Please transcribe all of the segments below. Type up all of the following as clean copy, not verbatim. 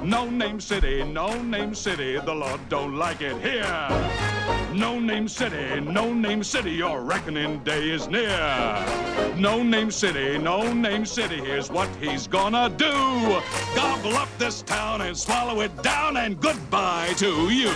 No name city, the Lord don't like it here. No name city, your reckoning day is near. No name city, here's what he's gonna do. Gobble up this town and swallow it down, and goodbye to you.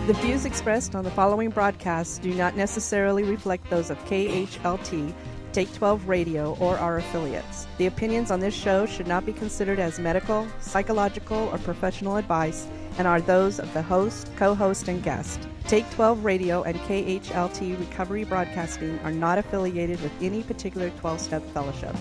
The views expressed on the following broadcasts do not necessarily reflect those of KHLT, Take 12 Radio, or our affiliates. The opinions on this show should not be considered as medical, psychological, or professional advice and are those of the host, co-host, and guest. Take 12 Radio and KHLT Recovery Broadcasting are not affiliated with any particular 12-step fellowship.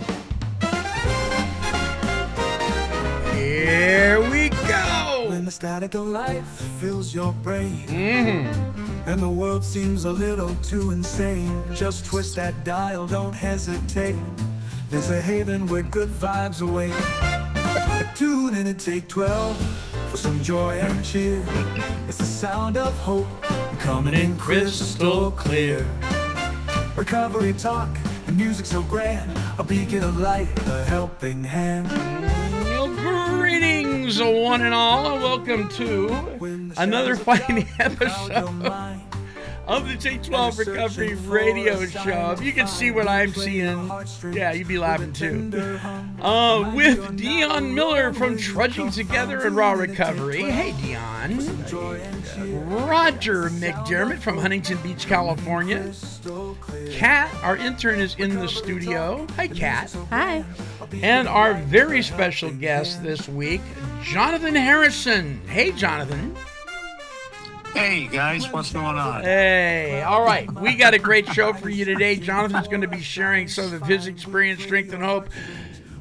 Here we go! When the static of life fills your brain, and the world seems a little too insane, just twist that dial, don't hesitate. There's a haven where good vibes await. Tune in and Take 12 for some joy and cheer. It's the sound of hope coming in crystal clear. Recovery talk and music so grand, a beacon of light, a helping hand. Greetings, one and all, and welcome to another fine episode of the Take 12 Recovery Radio Show. If you can see what I'm seeing, yeah, you'd be laughing too. With Dion Miller from Trudging Together in Raw Recovery. Hey, Dion. Roger McDermott from Huntington Beach, California. Kat, our intern, is in the studio. Hi, Kat. Hi. And our very special guest this week, Jonathan Harrison. Hey, Jonathan. Hey, guys. What's going on? Hey. All right. We got a great show for you today. Jonathan's going to be sharing some of his experience, strength, and hope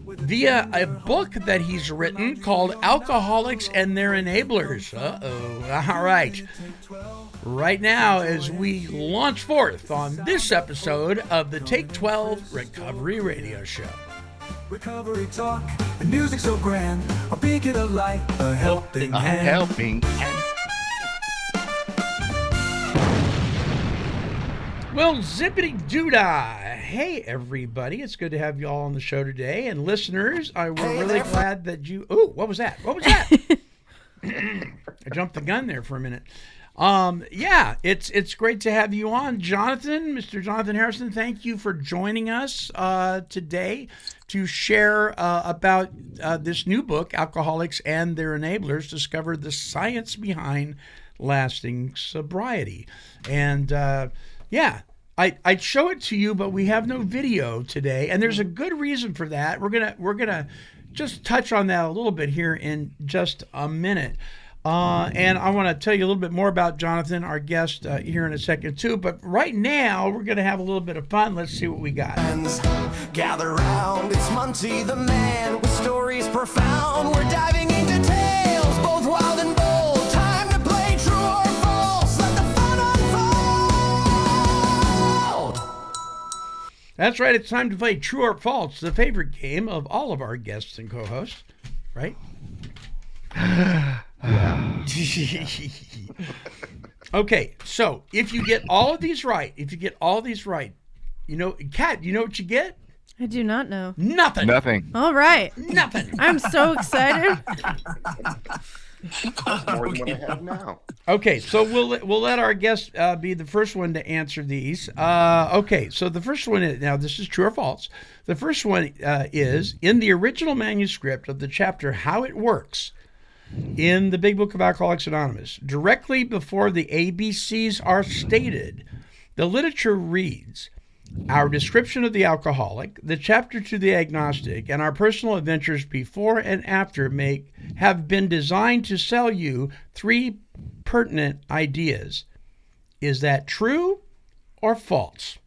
via a book that he's written called Alcoholics and Their Enablers. Uh-oh. All right. Right now, as we launch forth on this episode of the Take 12 Recovery Radio Show. Recovery talk and music so grand, a beacon of light, a helping hand. Helping. Well, zippity-doo-dah. Hey, everybody. It's good to have you all on the show today. And listeners, we're really glad that you... Oh, what was that? What was that? I jumped the gun there for a minute. Yeah, it's great to have you on, Jonathan. Mr. Jonathan Harrison, thank you for joining us today to share about this new book, Alcoholics and Their Enablers, Discover the Science Behind Lasting Sobriety. And yeah, I'd show it to you, but we have no video today, and there's a good reason for that. We're gonna just touch on that a little bit here in just a minute. And I want to tell you a little bit more about Jonathan, our guest, here in a second, too. But right now, we're going to have a little bit of fun. Let's see what we got. Gather round, it's Muncie the man with stories profound. We're diving into tales, both wild and bold. Time to play true or false. Let the fun unfold. That's right. It's time to play True or False, the favorite game of all of our guests and co-hosts, right? Yeah. Okay, so if you get all of these right, you know, Kat, you know what you get? I do not know. Nothing. All right. Nothing. I'm so excited. More than what I have now. Okay, so we'll let our guest be the first one to answer these. Okay, so the first one is, now this is true or false. The first one is, in the original manuscript of the chapter How It Works, in the Big Book of Alcoholics Anonymous, directly before the ABCs are stated, the literature reads, our description of the alcoholic, the chapter to the agnostic, and our personal adventures before and after have been designed to sell you 3 pertinent ideas. Is that true or false?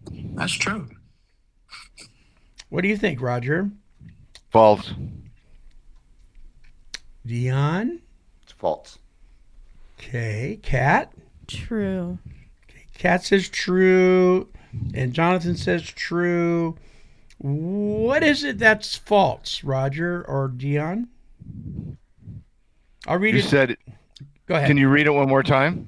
That's true. What do you think, Roger? False. Dion? It's false. Okay. Kat? True. Okay. Kat says true. And Jonathan says true. What is it that's false, Roger or Dion? I'll read You it. said it. Go ahead. Can you read it one more time?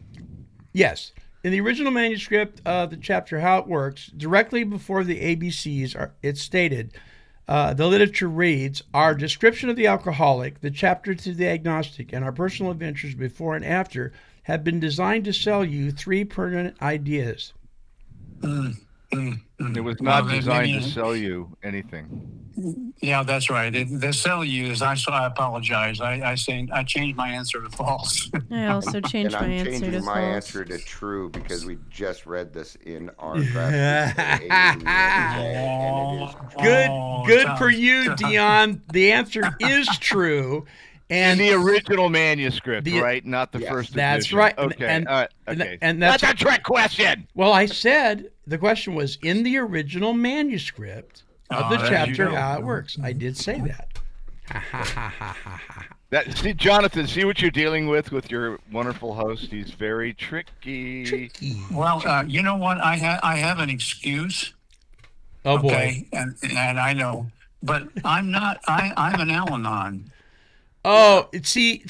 Yes. In the original manuscript of the chapter How It Works, directly before the ABCs, it's stated, the literature reads, our description of the alcoholic, the chapter to the agnostic, and our personal adventures before and after have been designed to sell you 3 permanent ideas. It was not designed to sell you anything. Yeah, that's right. The cell use. I apologize. I changed my answer to false. I also changed And my I'm answer changing to my false. answer to true because we just read this in our draft. And it is Good for you, Dion. The answer is true. And the original manuscript, right? Not the first edition. That's right. Okay. Okay. And that's a trick question. Well, I said the question was in the original manuscript of the chapter How It Works. I did say that. See, Jonathan, see what you're dealing with your wonderful host. He's very tricky. Well, you know what? I have an excuse. Oh boy. Okay, and I know, but I'm not. I'm an Al-Anon. Oh, see,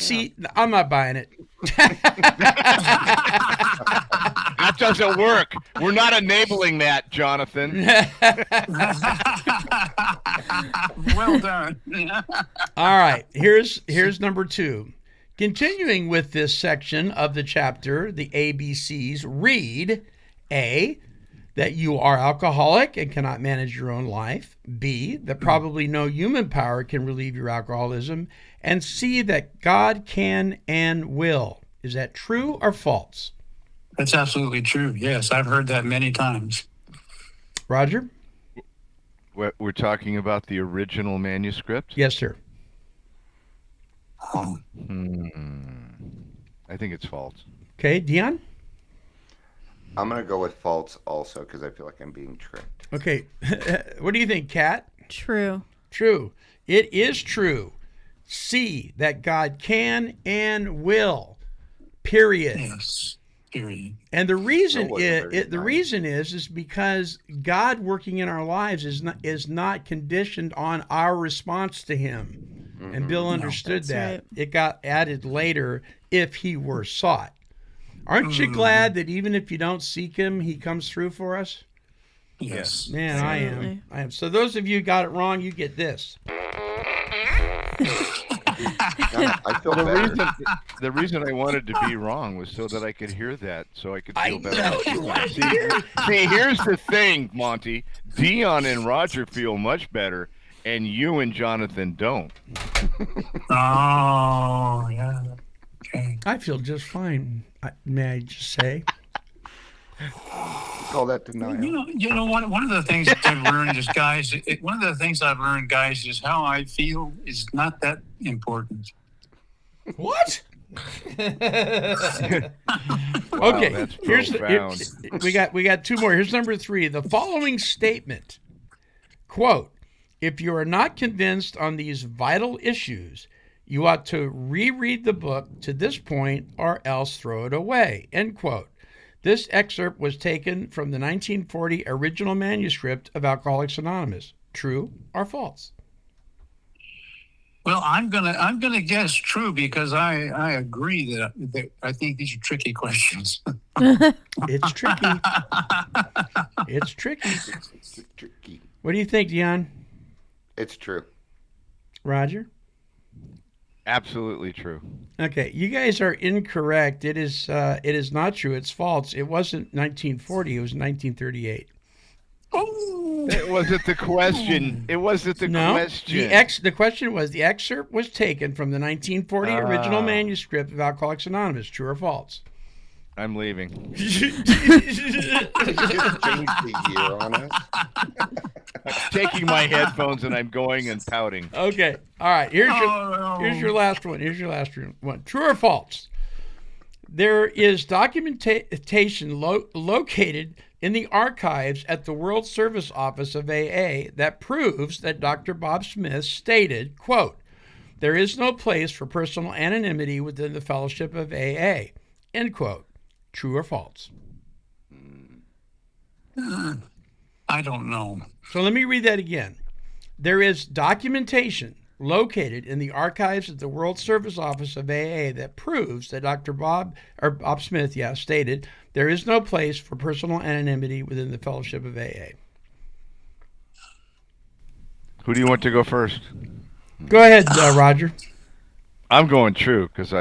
I'm not buying it. That doesn't work. We're not enabling that, Jonathan. Well done. All right, here's number 2. Continuing with this section of the chapter, the ABCs, read A, that you are alcoholic and cannot manage your own life. B, that probably no human power can relieve your alcoholism. And C, that God can and will. Is that true or false? That's absolutely true. Yes, I've heard that many times. Roger? We're talking about the original manuscript? Yes, sir. I think it's false. Okay, Dion? I'm going to go with false also because I feel like I'm being tricked. Okay. What do you think, Kat? True. True. It is true. C, that God can and will. Period. Yes. Period. And the reason nice. is because God working in our lives is not conditioned on our response to Him. Mm-hmm. And Bill understood that. Right. It got added later if He were sought. Aren't you glad that even if you don't seek Him, He comes through for us? Yes. Man, Absolutely. I am. So those of you who got it wrong, you get this. I feel better. The reason I wanted to be wrong was so that I could hear that, so I could feel better. See, here's the thing, Monty. Dion and Roger feel much better, and you and Jonathan don't. Oh, yeah. Okay. I feel just fine. May I just say? Call that denial. You know, one of the things that I've learned is, guys. One of the things I've learned, guys, is how I feel is not that important. What? Wow, Okay, that's here's we got 2 more. Here's number 3. The following statement, quote, if you are not convinced on these vital issues, you ought to reread the book to this point or else throw it away, end quote. This excerpt was taken from the 1940 original manuscript of Alcoholics Anonymous. True or false? Well, I'm gonna guess true because I agree that I think these are tricky questions. It's tricky. It's tricky. It's tricky. What do you think, Dion? It's true. Roger? Absolutely true. Okay, you guys are incorrect. It is not true. It's false. It wasn't 1940. It was 1938. It wasn't the question. It wasn't the question. The question was the excerpt was taken from the 1940 original manuscript of Alcoholics Anonymous. True or false? I'm leaving. Just change the year on us. I'm taking my headphones and I'm going and pouting. Okay. All right. Here's your last one. Here's your last one. True or false? There is documentation located in the archives at the World Service Office of AA that proves that Dr. Bob Smith stated, quote, there is no place for personal anonymity within the fellowship of AA, end quote. True or false? I don't know. So let me read that again. There is documentation located in the archives at the World Service Office of AA that proves that Dr. Bob Smith, stated there is no place for personal anonymity within the fellowship of AA. Who do you want to go first? Go ahead, Roger. I'm going true because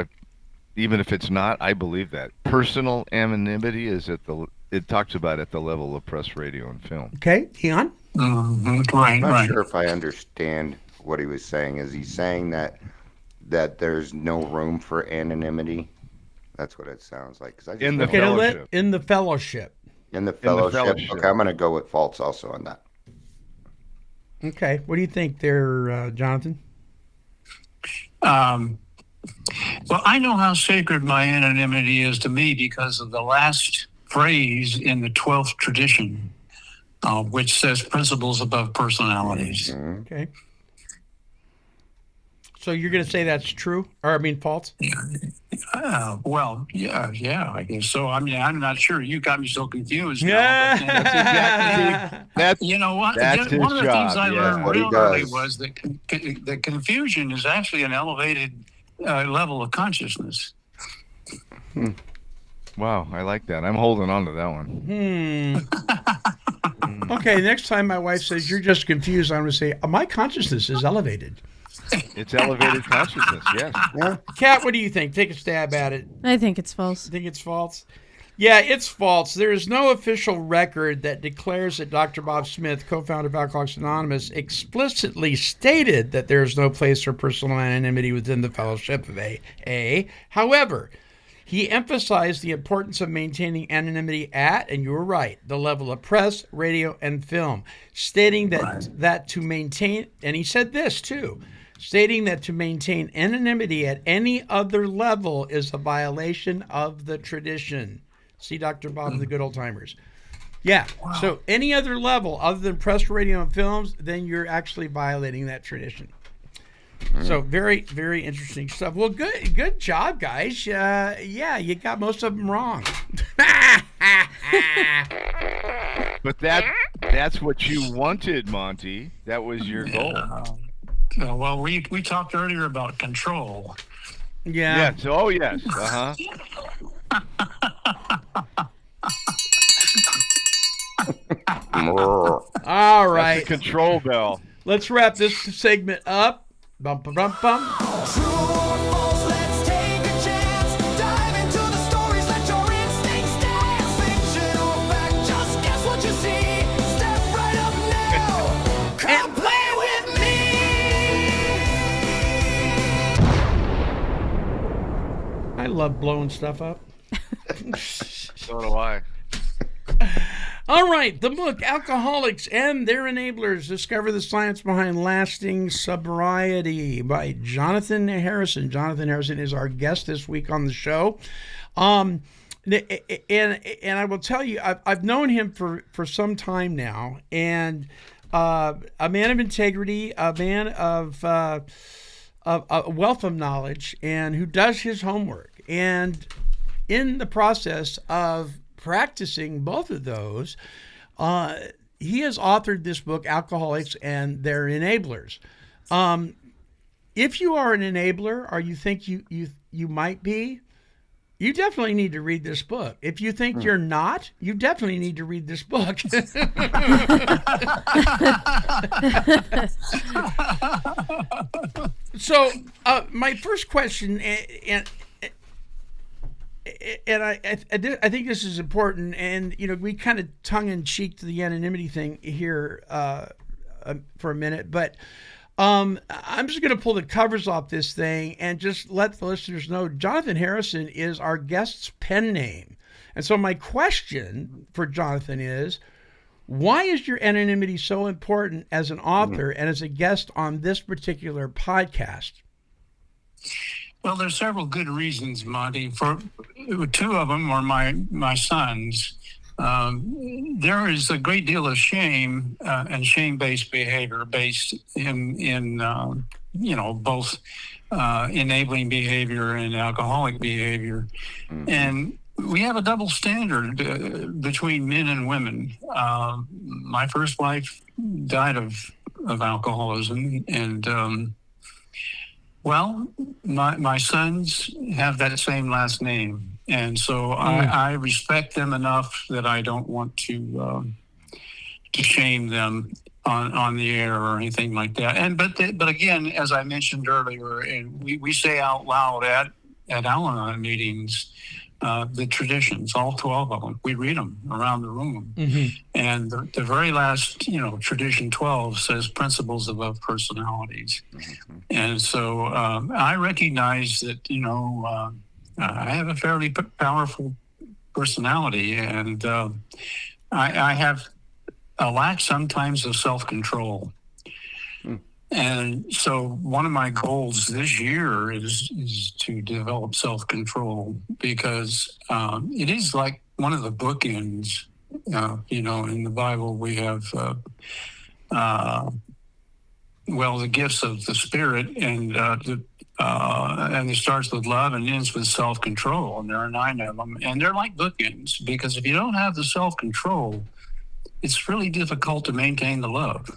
even if it's not, I believe that personal anonymity is it talks about at the level of press, radio, and film. Okay, Keon. Right, I'm not right. sure if I understand what he was saying. Is he saying that there's no room for anonymity? That's what it sounds like. 'Cause I just In the don't- fellowship. In the fellowship. in the fellowship. fellowship. Okay, I'm going to go with false also on that. Okay, what do you think there, Jonathan? Well, I know how sacred my anonymity is to me because of the last phrase in the 12th tradition, which says principles above personalities. Okay. So you're going to say that's true, or false? Well, yeah, I guess so. I mean, I'm not sure. You got me so confused now. But That's exactly that's you know what? That's his One of the things job, I yeah. learned What he real early does. was that the confusion is actually an elevated level of consciousness. wow. I like that. I'm holding on to that one. Okay, next time my wife says you're just confused, I'm going to say my consciousness is elevated. It's elevated consciousness. Yes. Yeah. Kat, what do you think? Take a stab at it. I think it's false. Think it's false? Yeah, it's false. There is no official record that declares that Dr. Bob Smith, co-founder of Alcoholics Anonymous, explicitly stated that there is no place for personal anonymity within the fellowship of AA. However, he emphasized the importance of maintaining anonymity at, and you were right, the level of press, radio, and film, stating that to maintain, and he said this too, stating that to maintain anonymity at any other level is a violation of the tradition. See Dr. Bob and the Good Old Timers. Yeah, so any other level other than press, radio, and films, then you're actually violating that tradition. So very, very interesting stuff. Well, good job, guys. Yeah, you got most of them wrong. But that's what you wanted, Monty. That was your goal. Well, we talked earlier about control. Yeah. Yes. Oh, yes. Uh-huh. All right. That's a control bell. Let's wrap this segment up. Bum, bum, bum, bum. True or false, let's take a chance. Dive into the stories, let your instincts dance. Fiction or fact, just guess what you see. Step right up now. Come play with me. I love blowing stuff up. So do I. All right, the book, Alcoholics and Their Enablers, Discover the Science Behind Lasting Sobriety by Jonathan Harrison. Jonathan Harrison is our guest this week on the show. And I will tell you, I've known him for some time now, and a man of integrity, a man of a wealth of knowledge, and who does his homework. And in the process of practicing both of those, he has authored this book, Alcoholics and Their Enablers. If you are an enabler, or you think you might be, you definitely need to read this book. If you think you're not, you definitely need to read this book. So, my first question, and I think this is important, and we kind of tongue-in-cheek to the anonymity thing here for a minute, but I'm just going to pull the covers off this thing and just let the listeners know Jonathan Harrison is our guest's pen name. And so my question for Jonathan is, why is your anonymity so important as an author and as a guest on this particular podcast? Well, there's several good reasons, Monty. For two of them are my sons. There is a great deal of shame and shame-based behavior based in both enabling behavior and alcoholic behavior. And we have a double standard between men and women. My first wife died of alcoholism, and well, my sons have that same last name, and so I respect them enough that I don't want to shame them on the air or anything like that. And but again, as I mentioned earlier, and we say out loud at Al-Anon meetings, the traditions, all 12 of them, we read them around the room. And the very last, tradition 12 says principles above personalities. And so I recognize that, I have a fairly powerful personality, and I have a lack sometimes of self-control. And so one of my goals this year is to develop self-control, because it is like one of the bookends. In the Bible we have, the gifts of the Spirit, and it starts with love and ends with self-control. And there are 9 of them, and they're like bookends, because if you don't have the self-control, it's really difficult to maintain the love.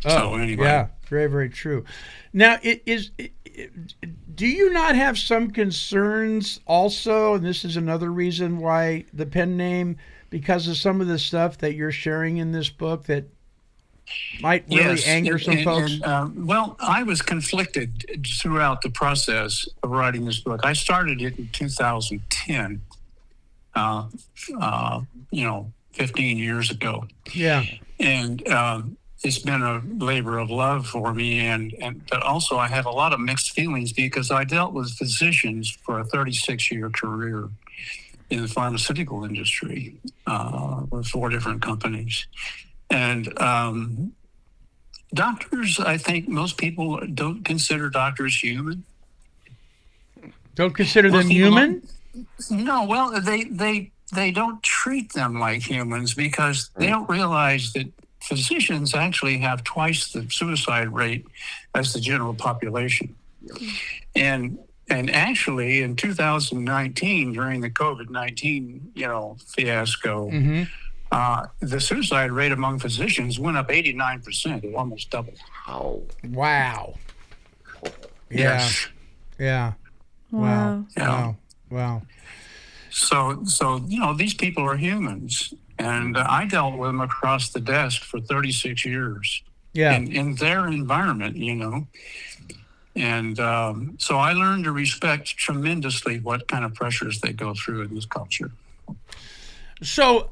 So anyway. Yeah, very, very true. Now, do you not have some concerns also, and this is another reason why the pen name, because of some of the stuff that you're sharing in this book that might really anger some folks? Well, I was conflicted throughout the process of writing this book. I started it in 2010, 15 years ago. Yeah. And it's been a labor of love for me, but also I have a lot of mixed feelings, because I dealt with physicians for a 36-year career in the pharmaceutical industry with 4 different companies. And doctors, I think most people don't consider doctors human. Don't consider them human? No, well, they don't treat them like humans, because they don't realize that physicians actually have twice the suicide rate as the general population. And actually in 2019, during the COVID-19, fiasco, the suicide rate among physicians went up 89%. It almost doubled. Wow. Yes. Yeah. Wow. Wow. So these people are humans, and I dealt with them across the desk for 36 years. Yeah. In their environment, and so I learned to respect tremendously what kind of pressures they go through in this culture. So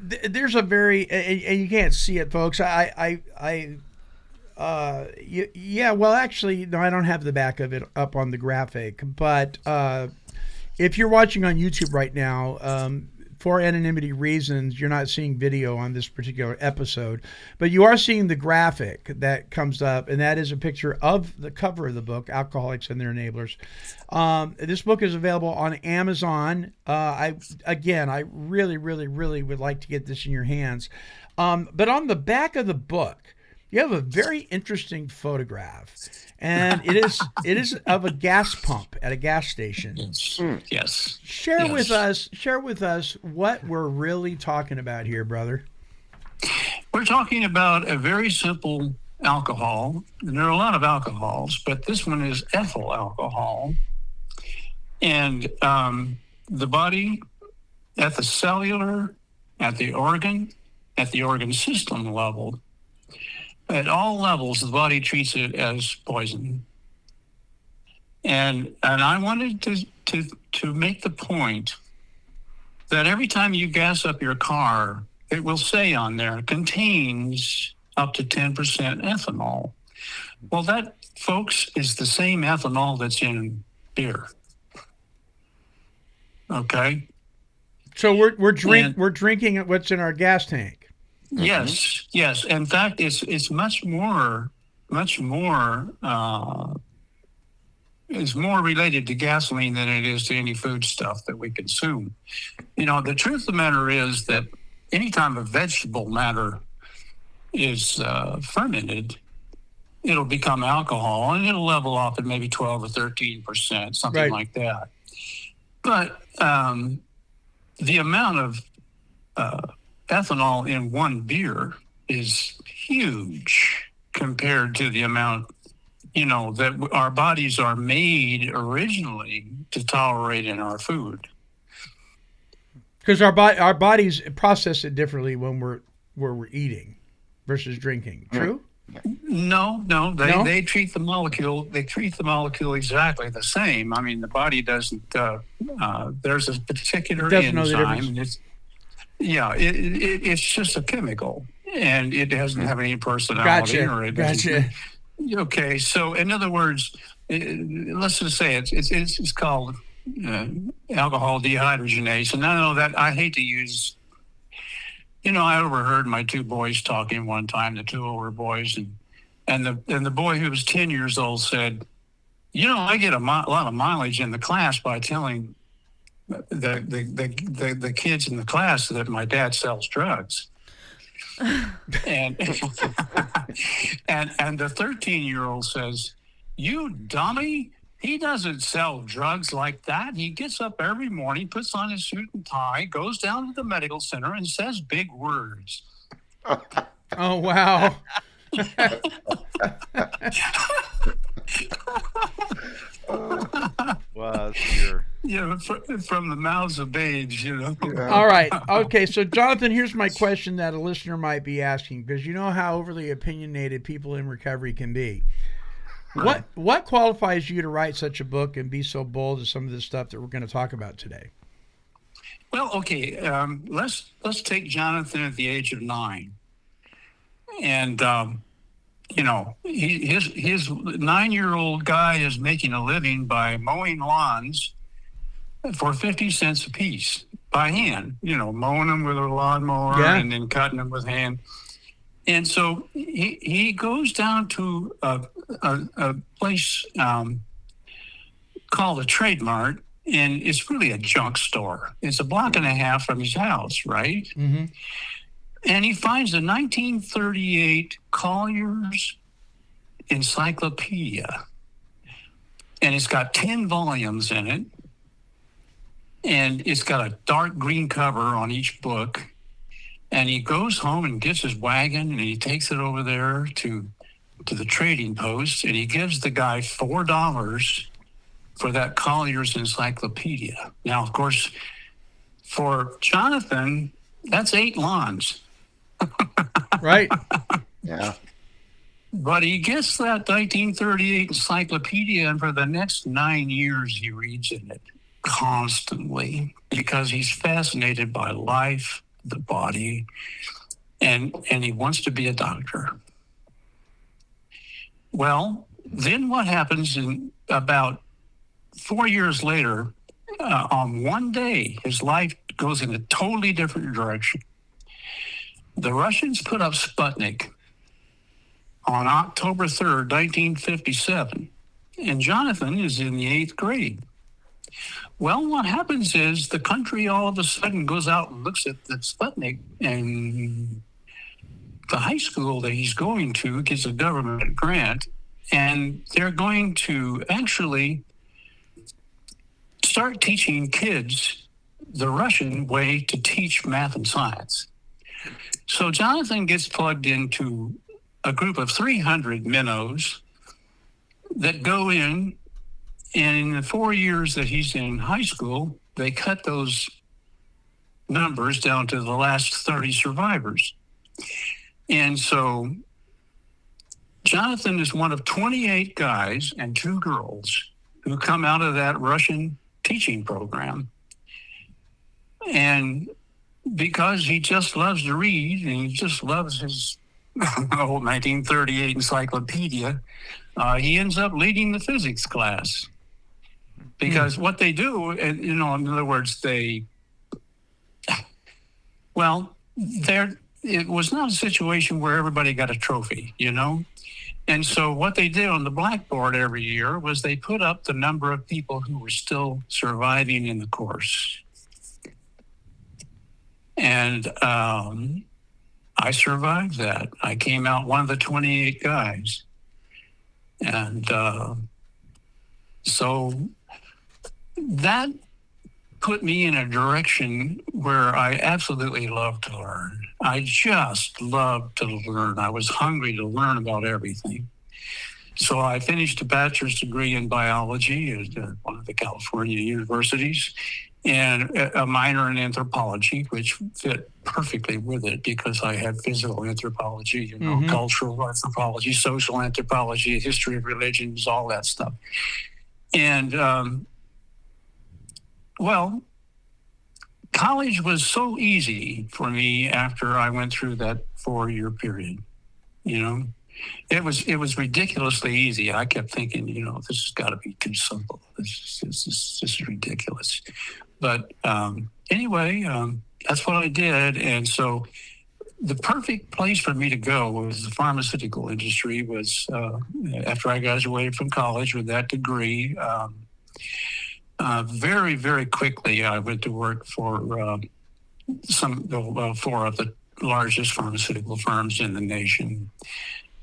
there's a very, and you can't see it, folks. Well, actually, no, I don't have the back of it up on the graphic, but if you're watching on YouTube right now, for anonymity reasons, you're not seeing video on this particular episode, but you are seeing the graphic that comes up, and that is a picture of the cover of the book, Alcoholics and Their Enablers. This book is available on Amazon. I really, really, really would like to get this in your hands. But on the back of the book, you have a very interesting photograph, and it is of a gas pump at a gas station. Yes. Share with us what we're really talking about here, brother. We're talking about a very simple alcohol. And there are a lot of alcohols, but this one is ethyl alcohol. And the body, at the cellular, at the organ system level, at all levels, the body treats it as poison. And I wanted to make the point that every time you gas up your car, it will say on there, contains up to 10% ethanol. Well, that, folks, is the same ethanol that's in beer. Okay? So we're drinking what's in our gas tank. Yes. In fact, it's much more is more related to gasoline than it is to any food stuff that we consume. The truth of the matter is that anytime a vegetable matter is fermented, it'll become alcohol, and it'll level off at maybe 12 or 13%, something like that. But the amount of ethanol in one beer is huge compared to the amount, that our bodies are made originally to tolerate in our food. Because our bodies process it differently when we're eating versus drinking. True? No, No? they treat the molecule. They treat the molecule exactly the same. I mean, the body doesn't. There's a particular Doesn't know the enzyme. difference. It's just a chemical, and it doesn't have any personality. Gotcha. Okay, so in other words, let's just say it's called alcohol dehydrogenase, and I know that I hate to use. I overheard my two boys talking one time, the two older boys, and the boy who was 10 years old said, I get a lot of mileage in the class by telling the kids in the class that my dad sells drugs. and and the 13-year-old says, "You dummy. He doesn't sell drugs like that. He gets up every morning, puts on his suit and tie, goes down to the medical center and says big words." Oh, wow. Wow, that's pure. From the mouths of babes, All right. Okay. So, Jonathan, here's my question that a listener might be asking, because you know how overly opinionated people in recovery can be. What qualifies you to write such a book and be so bold as some of the stuff that we're going to talk about today? Well, okay. Let's take Jonathan at the age of 9, and his 9-year-old guy is making a living by mowing lawns for 50 cents a piece by hand. Mowing them with a lawnmower and then cutting them with hand. And so he goes down to a place called a Trade Mart, and it's really a junk store. It's a block and a half from his house, right? Mm-hmm. And he finds a 1938 Collier's Encyclopedia, and it's got 10 volumes in it, and it's got a dark green cover on each book. And he goes home and gets his wagon, and he takes it over there to the trading post, and he gives the guy $4 for that Collier's Encyclopedia. Now, of course, for Jonathan, that's 8 lawns. Right. Yeah. But he gets that 1938 encyclopedia, and for the next 9 years, he reads in it constantly because he's fascinated by life, the body, and he wants to be a doctor. Well, then what happens in about 4 years later, on one day, his life goes in a totally different direction. The Russians put up Sputnik on October 3rd, 1957, and Jonathan is in the 8th grade. Well, what happens is the country all of a sudden goes out and looks at the Sputnik, and the high school that he's going to gets a government grant, and they're going to actually start teaching kids the Russian way to teach math and science. So Jonathan gets plugged into a group of 300 minnows that go in, and in the 4 years that he's in high school, they cut those numbers down to the last 30 survivors. And so Jonathan is one of 28 guys and 2 girls who come out of that Russian teaching program. And because he just loves to read and he just loves his old 1938 encyclopedia, he ends up leading the physics class. Because what they do, in other words, it was not a situation where everybody got a trophy, And so what they did on the blackboard every year was they put up the number of people who were still surviving in the course. And I survived that. I came out one of the 28 guys. And so that put me in a direction where I absolutely love to learn. I just love to learn. I was hungry to learn about everything. So I finished a bachelor's degree in biology at one of the California universities and a minor in anthropology, which fit perfectly with it because I had physical anthropology, cultural anthropology, social anthropology, history of religions, all that stuff. And, well, college was so easy for me after I went through that 4-year period, It was ridiculously easy. I kept thinking, this has got to be too simple. This is ridiculous. But anyway, that's what I did. And so the perfect place for me to go was the pharmaceutical industry. Was after I graduated from college with that degree. Very, very quickly, I went to work for four of the largest pharmaceutical firms in the nation.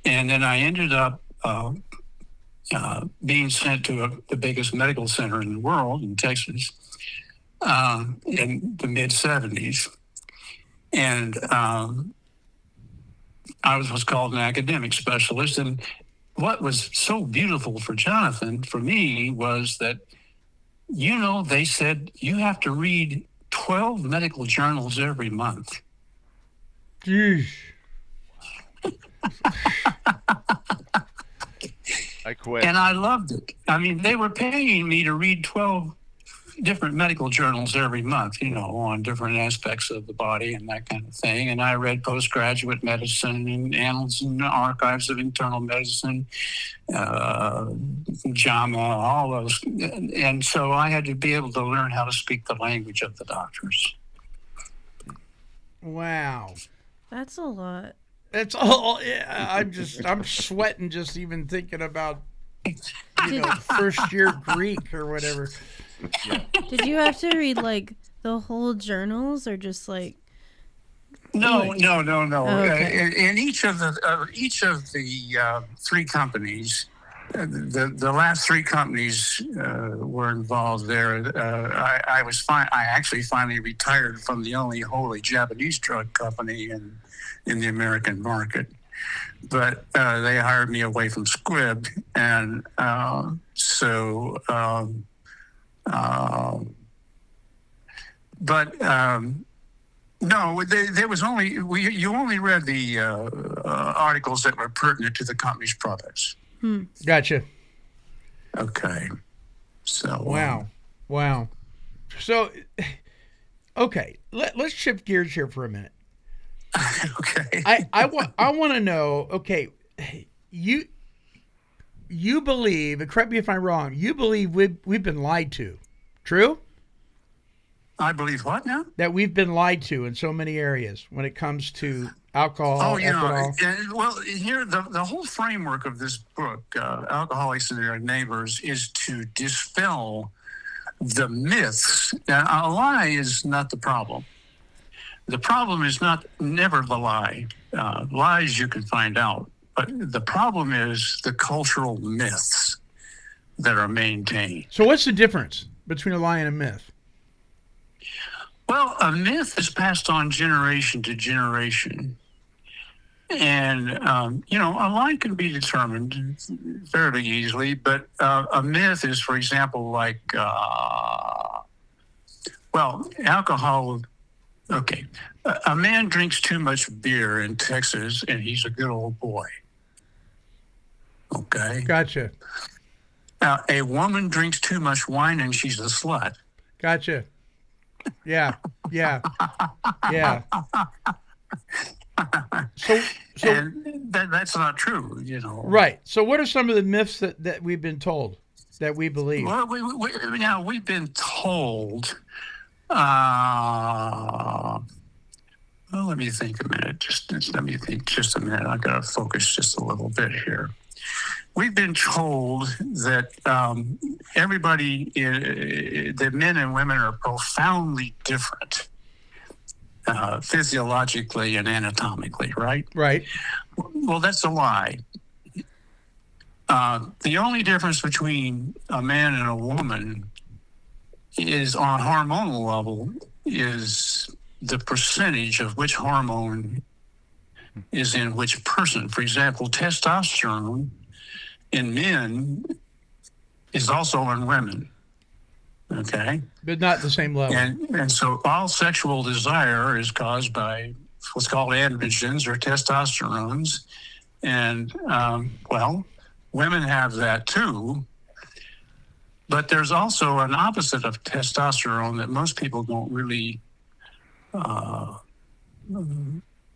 And then I ended up being sent to the biggest medical center in the world in Texas in the mid 70s. And I was what's called an academic specialist. And what was so beautiful for Jonathan, for me, was that, they said you have to read 12 medical journals every month. Jeez. I quit. And I loved it. I mean, they were paying me to read 12 different medical journals every month, on different aspects of the body and that kind of thing. And I read postgraduate medicine and annals and archives of internal medicine, JAMA, all those. And so I had to be able to learn how to speak the language of the doctors. Wow. That's a lot. That's all. I'm sweating just even thinking about, first year Greek or whatever. Yeah. Did you have to read like the whole journals or just like? No. Oh, okay. In each of the three companies, the last three companies were involved there. I was fine. I actually finally retired from the only wholly Japanese drug company in the American market. But they hired me away from Squibb, and no, there was only you only read the articles that were pertinent to the company's products. Gotcha. Okay, so Wow. So, okay, let's shift gears here for a minute. okay. I want to know. Okay, you believe, and correct me if I'm wrong. You believe we've been lied to. True? I believe what now? That we've been lied to in so many areas when it comes to alcohol, ethanol. Well, here the whole framework of this book, Alcoholics and Their Neighbors, is to dispel the myths. Now, a lie is not the problem. The problem is never the lie. Lies you can find out, but the problem is the cultural myths that are maintained. So what's the difference between a lie and a myth? Well, a myth is passed on generation to generation. And, a lie can be determined fairly easily, but a myth is, for example, like, alcohol. Okay, a man drinks too much beer in Texas, and he's a good old boy. Okay? Gotcha. Now, a woman drinks too much wine, and she's a slut. Gotcha. Yeah. So And that's not true, Right. So what are some of the myths that we've been told, that we believe? Well, we've been told. Let me think a minute. Just let me think just a minute. I've got to focus just a little bit here. We've been told that everybody, that men and women are profoundly different, physiologically and anatomically, right? Right. Well, that's a lie. The only difference between a man and a woman is on hormonal level is the percentage of which hormone is in which person. For example, testosterone in men is also in women. Okay. But not the same level. And so all sexual desire is caused by what's called androgens or testosterones. And, well, women have that too. But there's also an opposite of testosterone that most people don't really, a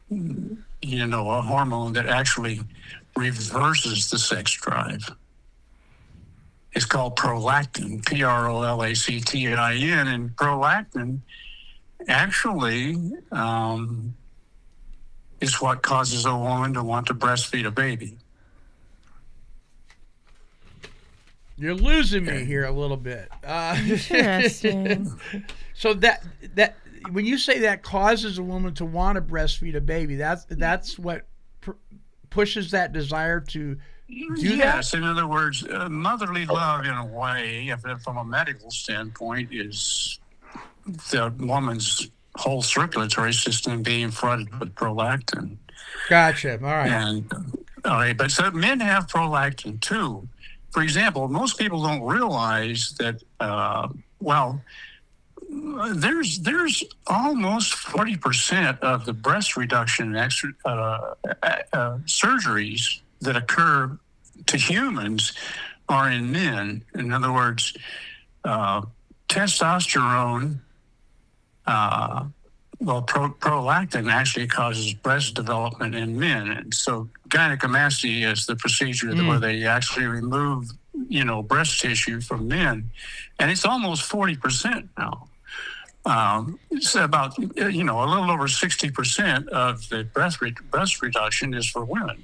hormone that actually reverses the sex drive. It's called prolactin, Prolactin. And prolactin actually is what causes a woman to want to breastfeed a baby. You're losing me here a little bit. Interesting. So that when you say that causes a woman to want to breastfeed a baby, that's what pushes that desire to do Yes, that? in other words, motherly love, in a way, from a medical standpoint, is the woman's whole circulatory system being flooded with prolactin. Gotcha. All right. And all right, but so men have prolactin too. For example, most people don't realize that. There's almost 40% of the breast reduction surgeries that occur to humans are in men. In other words, testosterone, prolactin actually causes breast development in men. And so gynecomastia is the procedure where they actually remove, breast tissue from men. And it's almost 40% now. It's about, a little over 60% of the breast reduction is for women.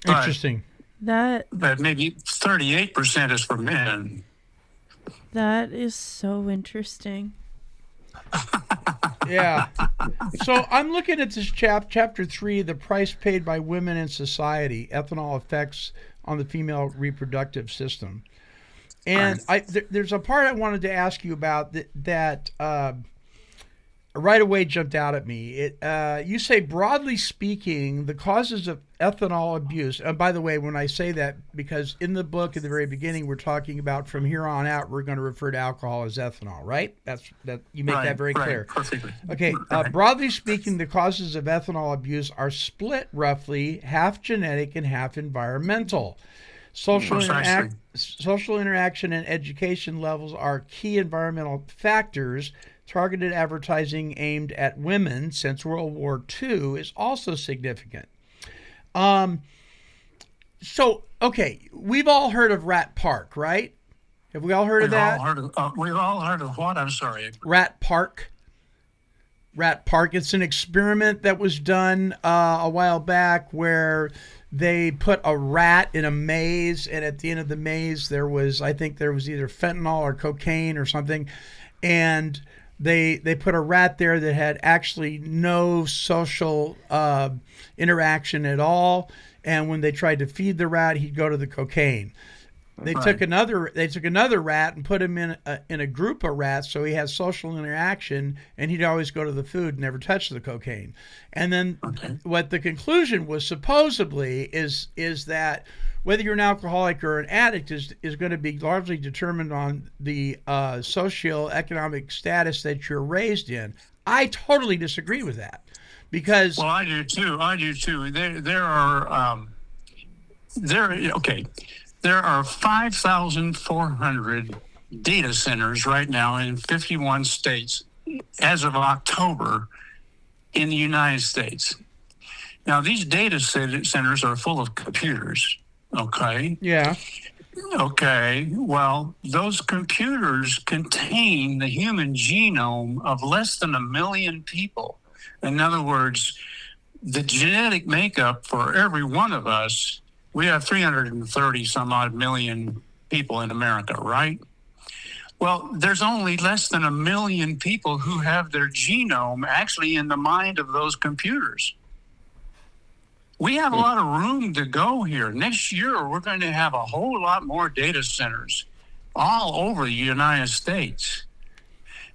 Interesting. That But maybe 38% is for men. that is so interesting. Yeah. So I'm looking at this chapter 3, the price paid by women in society, ethanol effects on the female reproductive system. And there's a part I wanted to ask you about that right away jumped out at me. You say, broadly speaking, the causes of ethanol abuse. And by the way, when I say that, because in the book at the very beginning, we're talking about from here on out, we're going to refer to alcohol as ethanol, right? That you make that very clear. Perfectly. Okay. Broadly speaking, the causes of ethanol abuse are split roughly half genetic and half environmental. Social interaction and education levels are key environmental factors. Targeted advertising aimed at women since World War II is also significant. Okay, we've all heard of Rat Park, right? Have we all heard of that? We've all heard of what? I'm sorry. Rat Park. Rat Park. It's an experiment that was done a while back where they put a rat in a maze, and at the end of the maze I think there was either fentanyl or cocaine or something, and they put a rat there that had actually no social interaction at all, and when they tried to feed the rat, he'd go to the cocaine. They took another rat and put him in a group of rats, so he had social interaction, and he'd always go to the food and never touch the cocaine. And then what the conclusion was supposedly is that whether you're an alcoholic or an addict is going to be largely determined on the socioeconomic status that you're raised in. I totally disagree with that, because I do too. There are 5,400 data centers right now in 51 states as of October in the United States. Now, these data centers are full of computers, okay? Yeah. Okay, well, those computers contain the human genome of less than 1 million people. In other words, the genetic makeup for every one of us, we have 330 some odd million people in America, right? Well, there's only less than 1 million people who have their genome actually in the mind of those computers. We have a lot of room to go here. Next year, we're going to have a whole lot more data centers all over the United States.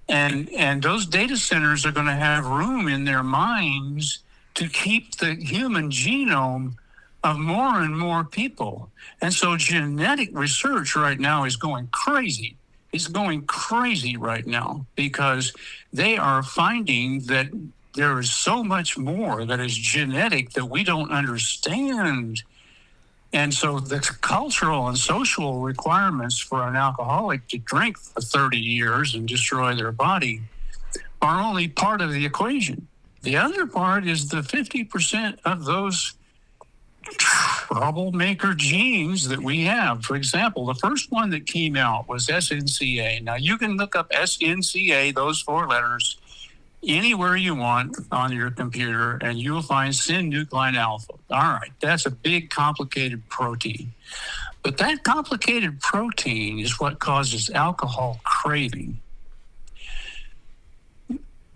And those data centers are going to have room in their minds to keep the human genome of more and more people. And so genetic research right now is going crazy. It's going crazy right now because they are finding that there is so much more that is genetic that we don't understand. And so the cultural and social requirements for an alcoholic to drink for 30 years and destroy their body are only part of the equation. The other part is the 50% of those troublemaker genes that we have. For example, the first one that came out was SNCA. Now you can look up SNCA, those 4 letters, anywhere you want on your computer, and you will find synuclein alpha. All right, that's a big, complicated protein. But that complicated protein is what causes alcohol craving.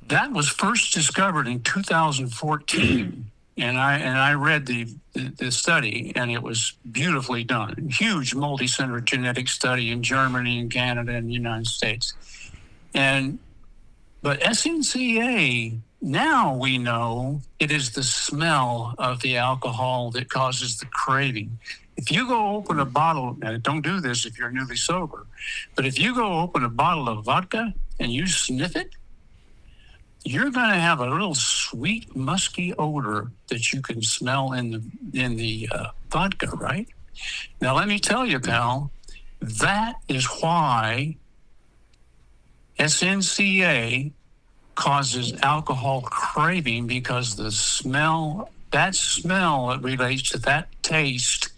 That was first discovered in 2014, and I read the study, and it was beautifully done. Huge multi-center genetic study in Germany and Canada and the United States. But SNCA, now we know it is the smell of the alcohol that causes the craving. If you go open a bottle, now don't do this if you're newly sober, but if you go open a bottle of vodka and you sniff it, you're going to have a little sweet, musky odor that you can smell in the vodka, right? Now, let me tell you, pal, that is why SNCA causes alcohol craving, because the smell, that smell, it relates to that taste,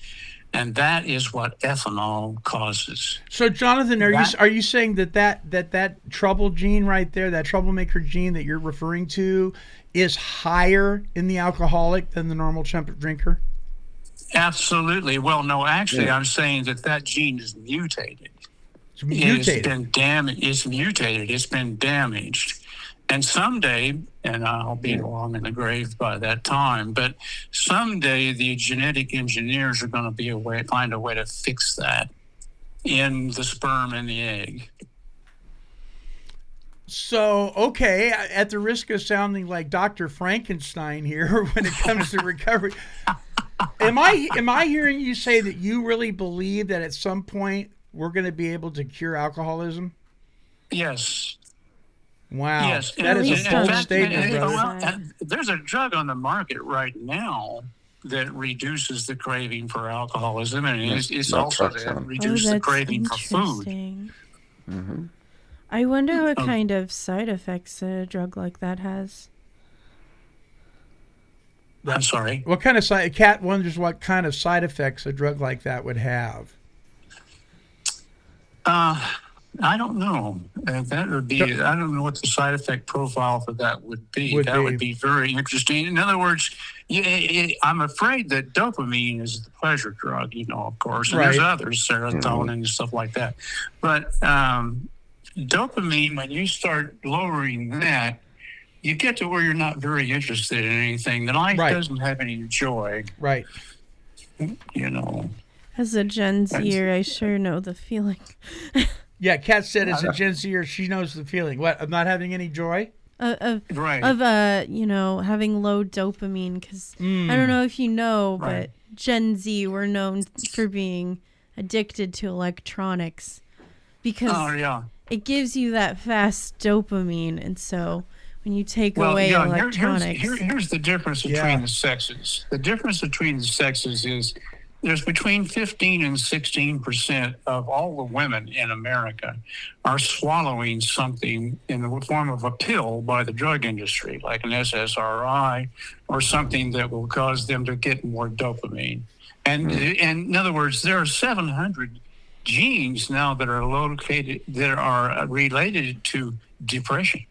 and that is what ethanol causes. So, Jonathan, are you saying that trouble gene right there, that troublemaker gene that you're referring to, is higher in the alcoholic than the normal drinker? Absolutely. Well, no, actually, I'm saying that gene is mutated. It's mutated. It's been damaged. It's mutated. It's been damaged. And someday, and I'll be long in the grave by that time, but someday the genetic engineers are going to find a way to fix that in the sperm and the egg. So, okay, at the risk of sounding like Dr. Frankenstein here when it comes to recovery, am I hearing you say that you really believe that at some point we're going to be able to cure alcoholism? Yes. Wow. Yes. That is a bold statement, brother. There's a drug on the market right now that reduces the craving for alcoholism, and it's also that reduces the craving for food. Mm-hmm. I wonder what kind of side effects a drug like that has. I'm sorry? What kind of Kat wonders what kind of side effects a drug like that would have. I don't know. That would be. I don't know what the side effect profile for that would be. Would be very interesting. In other words, I'm afraid that dopamine is the pleasure drug. Of course, and there's others, serotonin and stuff like that. But dopamine, when you start lowering that, you get to where you're not very interested in anything. The life doesn't have any joy. Right. As a Gen Zer, I sure know the feeling. Yeah, Kat said as a Gen Zer, she knows the feeling. What, of not having any joy? Of having low dopamine, because I don't know if you know, but Gen Z, we're known for being addicted to electronics because it gives you that fast dopamine, and so when you take away electronics... Here's the difference between the sexes. The difference between the sexes is there's between 15 and 16% of all the women in America are swallowing something in the form of a pill by the drug industry, like an SSRI or something that will cause them to get more dopamine. And in other words, there are 700 genes now that are related to depression.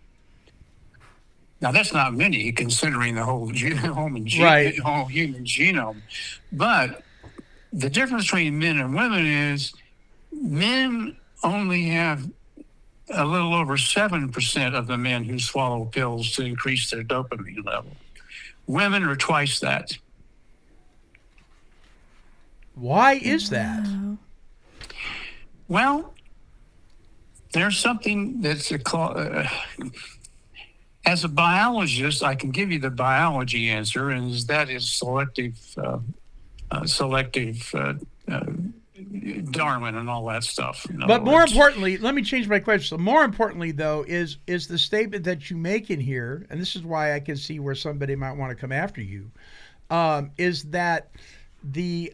Now, that's not many considering the whole human genome, but the difference between men and women is men only have a little over 7% of the men who swallow pills to increase their dopamine level. Women are twice that. Why is that? Well, there's something that's as a biologist, I can give you the biology answer, and that is selective Darwin and all that stuff. But more importantly, let me change my question. So more importantly, though, is the statement that you make in here, and this is why I can see where somebody might want to come after you, is that the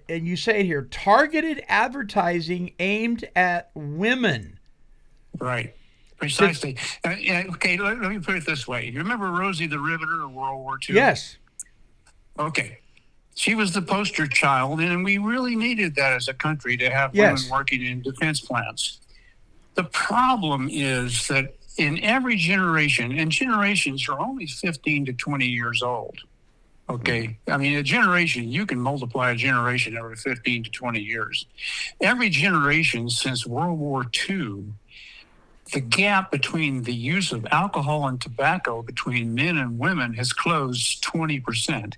and you say it here, targeted advertising aimed at women. Right. Precisely. Okay, let me put it this way. You remember Rosie the Riveter of World War II? Yes. Okay. She was the poster child, and we really needed that as a country to have Yes. women working in defense plants. The problem is that in every generation, and generations are only 15 to 20 years old. Okay. I mean, a generation, you can multiply a generation over 15 to 20 years. Every generation since World War II, the gap between the use of alcohol and tobacco between men and women has closed 20%.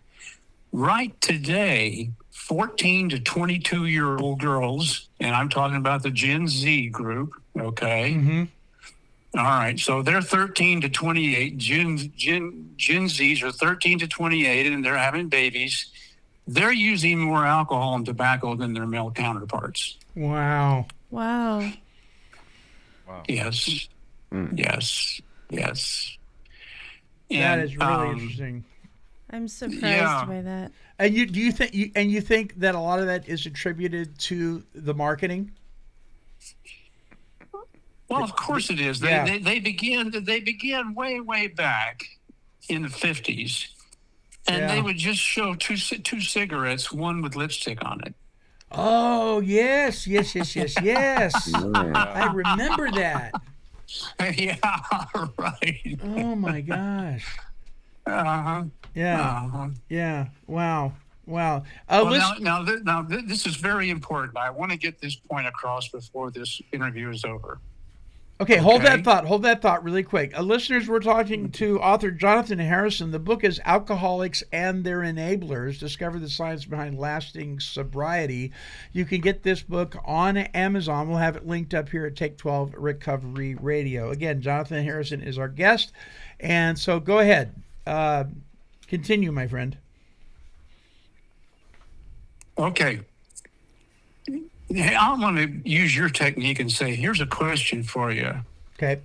Right today, 14 to 22-year-old girls, and I'm talking about the Gen Z group, okay? Mm-hmm. All right, so they're 13 to 28. Gen Zs are 13 to 28, and they're having babies. They're using more alcohol and tobacco than their male counterparts. Wow. Wow. Yes, yes, yes. That And, is really interesting. I'm surprised Yeah. by that. And you think that a lot of that is attributed to the marketing? Well, of course it is. Yeah. They began way back in the 50s, and Yeah. they would just show two cigarettes, one with lipstick on it. Oh, yes. I remember that. Yeah, right. Oh my gosh. Uh-huh. Yeah. Uh-huh. Yeah. Wow. Well, listen. now, this is very important. I want to get this point across before this interview is over. Okay, hold Okay. that thought really quick. Listeners, we're talking to author Jonathan Harrison. The book is Alcoholics and Their Enablers, Discover the Science Behind Lasting Sobriety. You can get this book on Amazon. We'll have it linked up here at Take 12 Recovery Radio. Again, Jonathan Harrison is our guest. And so go ahead. Continue, my friend. Okay. I want to use your technique and say, here's a question for you. Okay.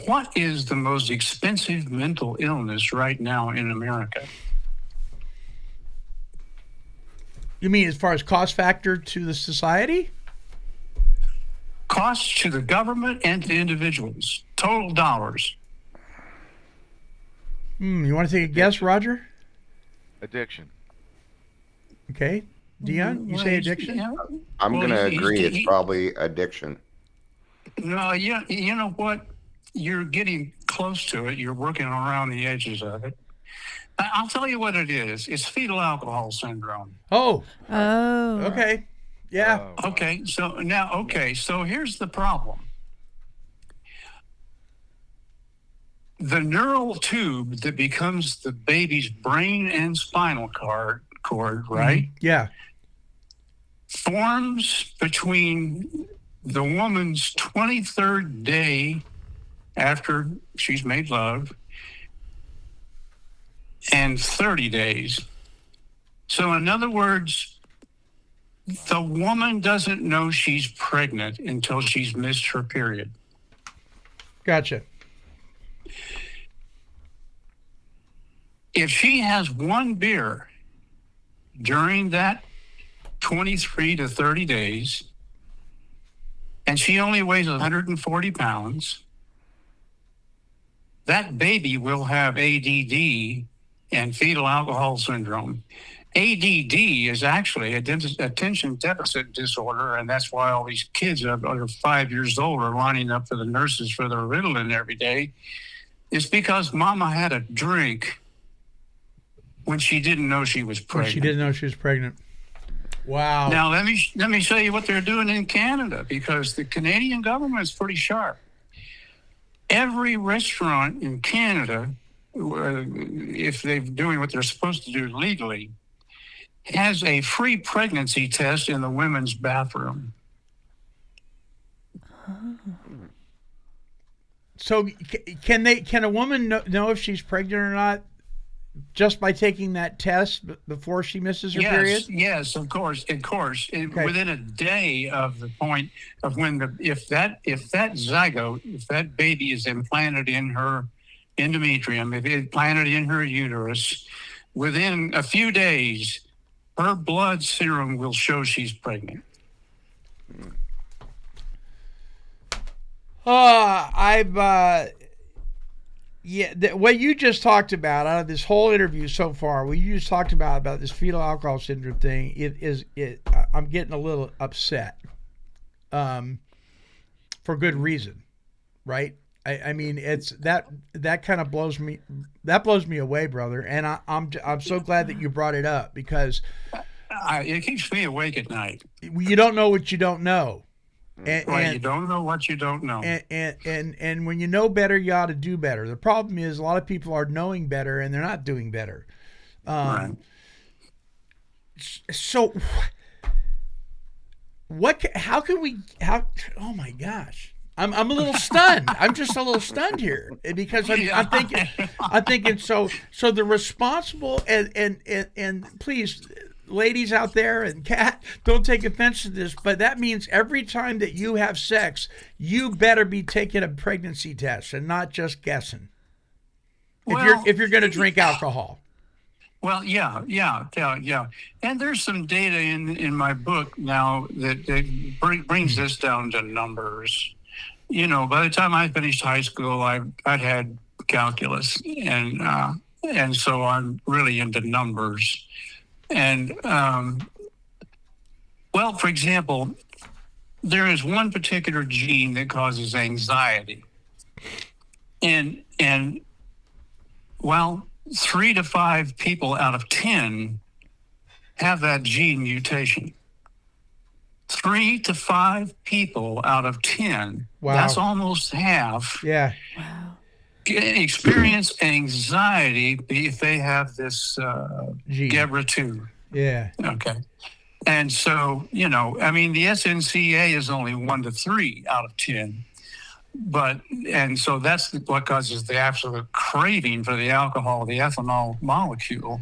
What is the most expensive mental illness right now in America? You mean as far as cost factor to the society? Costs to the government and to individuals. Total dollars. You want to take a guess, Roger? Addiction. Okay. Dion, you say addiction? Yeah. I'm Well, going to he's- agree he- it's probably addiction. No, you know what? You're getting close to it. You're working around the edges of it. I'll tell you what it is. It's fetal alcohol syndrome. Oh, Oh. okay. Yeah. Oh, Okay, so here's the problem. The neural tube that becomes the baby's brain and spinal cord, right, Yeah. forms between the woman's 23rd day after she's made love and 30 days. So, in other words, the woman doesn't know she's pregnant until she's missed her period. Gotcha. If she has one beer during that 23 to 30 days, and she only weighs 140 pounds, that baby will have ADD and fetal alcohol syndrome. ADD is actually attention deficit disorder, and that's why all these kids that are 5 years old are lining up for the nurses for their Ritalin every day. It's because mama had a drink when she didn't know she was Well, pregnant. she didn't know she was pregnant. Wow. Now let me show you what they're doing in Canada, because the Canadian government is pretty sharp. Every restaurant in Canada, if they're doing what they're supposed to do legally, has a free pregnancy test in the women's bathroom. So can a woman know if she's pregnant or not just by taking that test before she misses her period? Yes, of course. Within a day of the point of when if that zygote, if that baby is implanted in her endometrium, if it's planted in her uterus, within a few days, her blood serum will show she's pregnant. What you just talked about out of this whole interview so far, what you just talked about this fetal alcohol syndrome thing, I'm getting a little upset, for good reason, right? I mean, it's that kind of blows me away, brother, and I'm so glad that you brought it up because it keeps me awake at night. You don't know what you don't know. You don't know what you don't know. And when you know better, you ought to do better. The problem is a lot of people are knowing better and they're not doing better. Right. So oh my gosh. I'm a little stunned. I'm just a little stunned here because I'm thinking so the responsible and please, ladies out there and Kat, don't take offense to this, but that means every time that you have sex, you better be taking a pregnancy test and not just guessing. If you're going to drink alcohol. Well, yeah. And there's some data in my book now that brings this down to numbers. You know, by the time I finished high school, I'd had calculus, and so I'm really into numbers. And, for example, there is one particular gene that causes anxiety. And 3 to 5 people out of 10 have that gene mutation. 3 to 5 people out of 10. Wow. That's almost half. Yeah. Wow. Experience anxiety if they have this GABA2. Yeah. Okay. And so, the SNCA is only 1 to 3 out of 10. And so that's what causes the absolute craving for the alcohol, the ethanol molecule.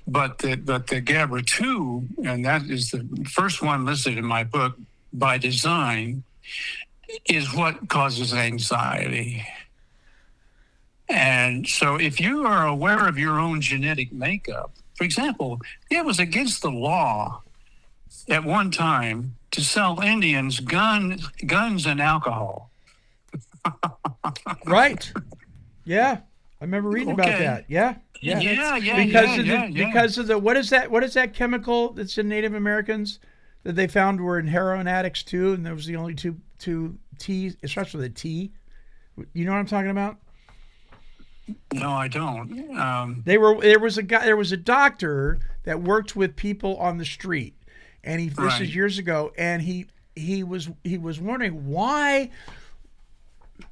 But the GABA2, and that is the first one listed in my book by design, is what causes anxiety. And so if you are aware of your own genetic makeup, for example, it was against the law at one time to sell Indians guns and alcohol. Right. Yeah. I remember reading about that. Yeah. Because of the what is that chemical that's in Native Americans that they found were in heroin addicts too, and there was the only two T's, it starts with a T. You know what I'm talking about? No, I don't. There was a doctor that worked with people on the street, and this is years ago, and he was wondering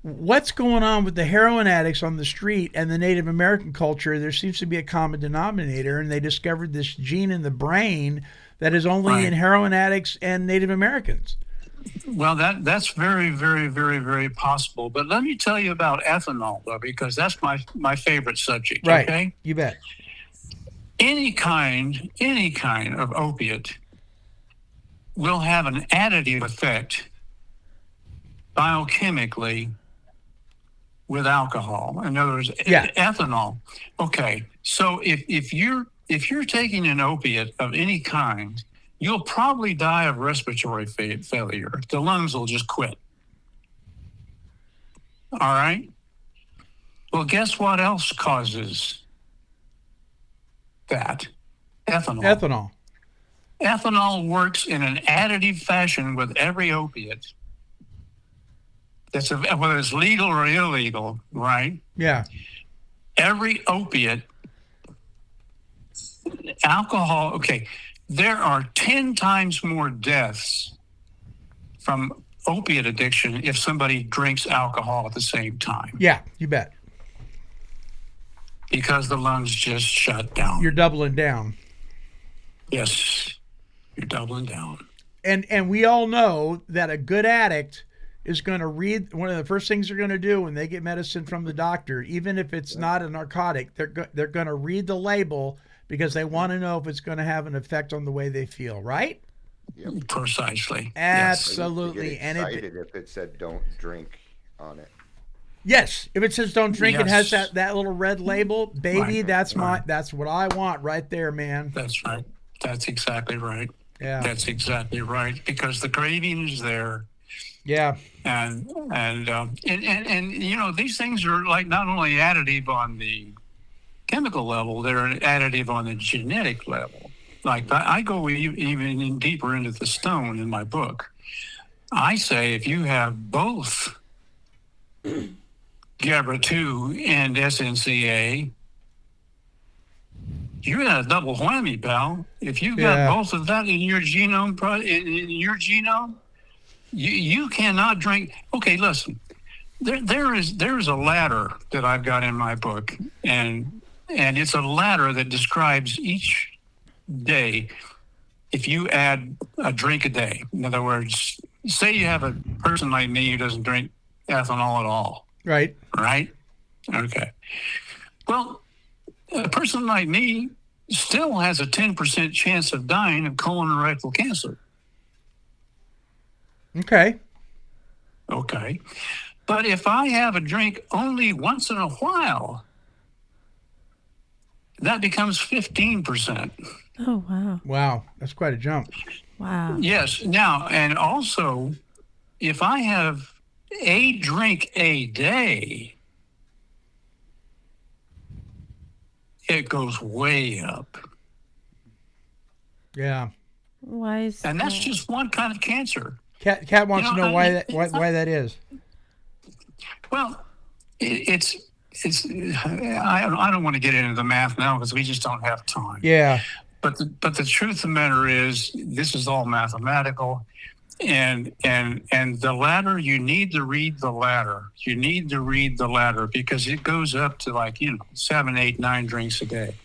what's going on with the heroin addicts on the street and the Native American culture. There seems to be a common denominator, and they discovered this gene in the brain that is only in heroin addicts and Native Americans. Well, that's very, very, very, very possible. But let me tell you about ethanol, though, because that's my favorite subject. Right. Okay? You bet. Any kind of opiate will have an additive effect biochemically with alcohol. In other words, ethanol. Okay. So if you're taking an opiate of any kind, you'll probably die of respiratory failure. The lungs will just quit. All right? Well, guess what else causes that? Ethanol. Ethanol works in an additive fashion with every opiate. Whether it's legal or illegal, right? Yeah. Every opiate, alcohol, okay. There are 10 times more deaths from opiate addiction if somebody drinks alcohol at the same time. Yeah, you bet. Because the lungs just shut down. You're doubling down. Yes, you're doubling down. And we all know that a good addict is going to read, one of the first things they're going to do when they get medicine from the doctor, even if it's not a narcotic, they're going to read the label because they want to know if it's going to have an effect on the way they feel, right? Yep. Precisely. Absolutely. I And used to get excited if it said "don't drink" on it. yes, if it says don't drink, it has Yes. that little red label, baby. Right. That's Right. that's what I want right there, man. That's right. That's exactly right. Yeah. That's exactly right. Because the craving is there. Yeah. And you know, these things are like not only additive on the chemical level, they're additive on the genetic level. Like I go even deeper into the stone in my book. I say if you have both GABA2 and SNCA, you got a double whammy, pal. If you've got both of that in your genome, you cannot drink. Okay, listen. There's a ladder that I've got in my book, and it's a ladder that describes each day. If you add a drink a day, in other words, say you have a person like me who doesn't drink ethanol at all, Right. right? Okay. Well, a person like me still has a 10% chance of dying of colon and rectal cancer. Okay. Okay. But if I have a drink only once in a while, that becomes 15%. Oh, wow. Wow. That's quite a jump. Wow. Yes. Now, and also, if I have a drink a day, it goes way up. Yeah. Why is And that's that? just one kind of cancer. Cat wants You to know, know why I- that why that is. Well, it's I don't want to get into the math now because we just don't have time. Yeah. But the truth of the matter is, this is all mathematical, and the ladder. You need to read the ladder. You need to read the ladder because it goes up to 7, 8, 9 drinks a day,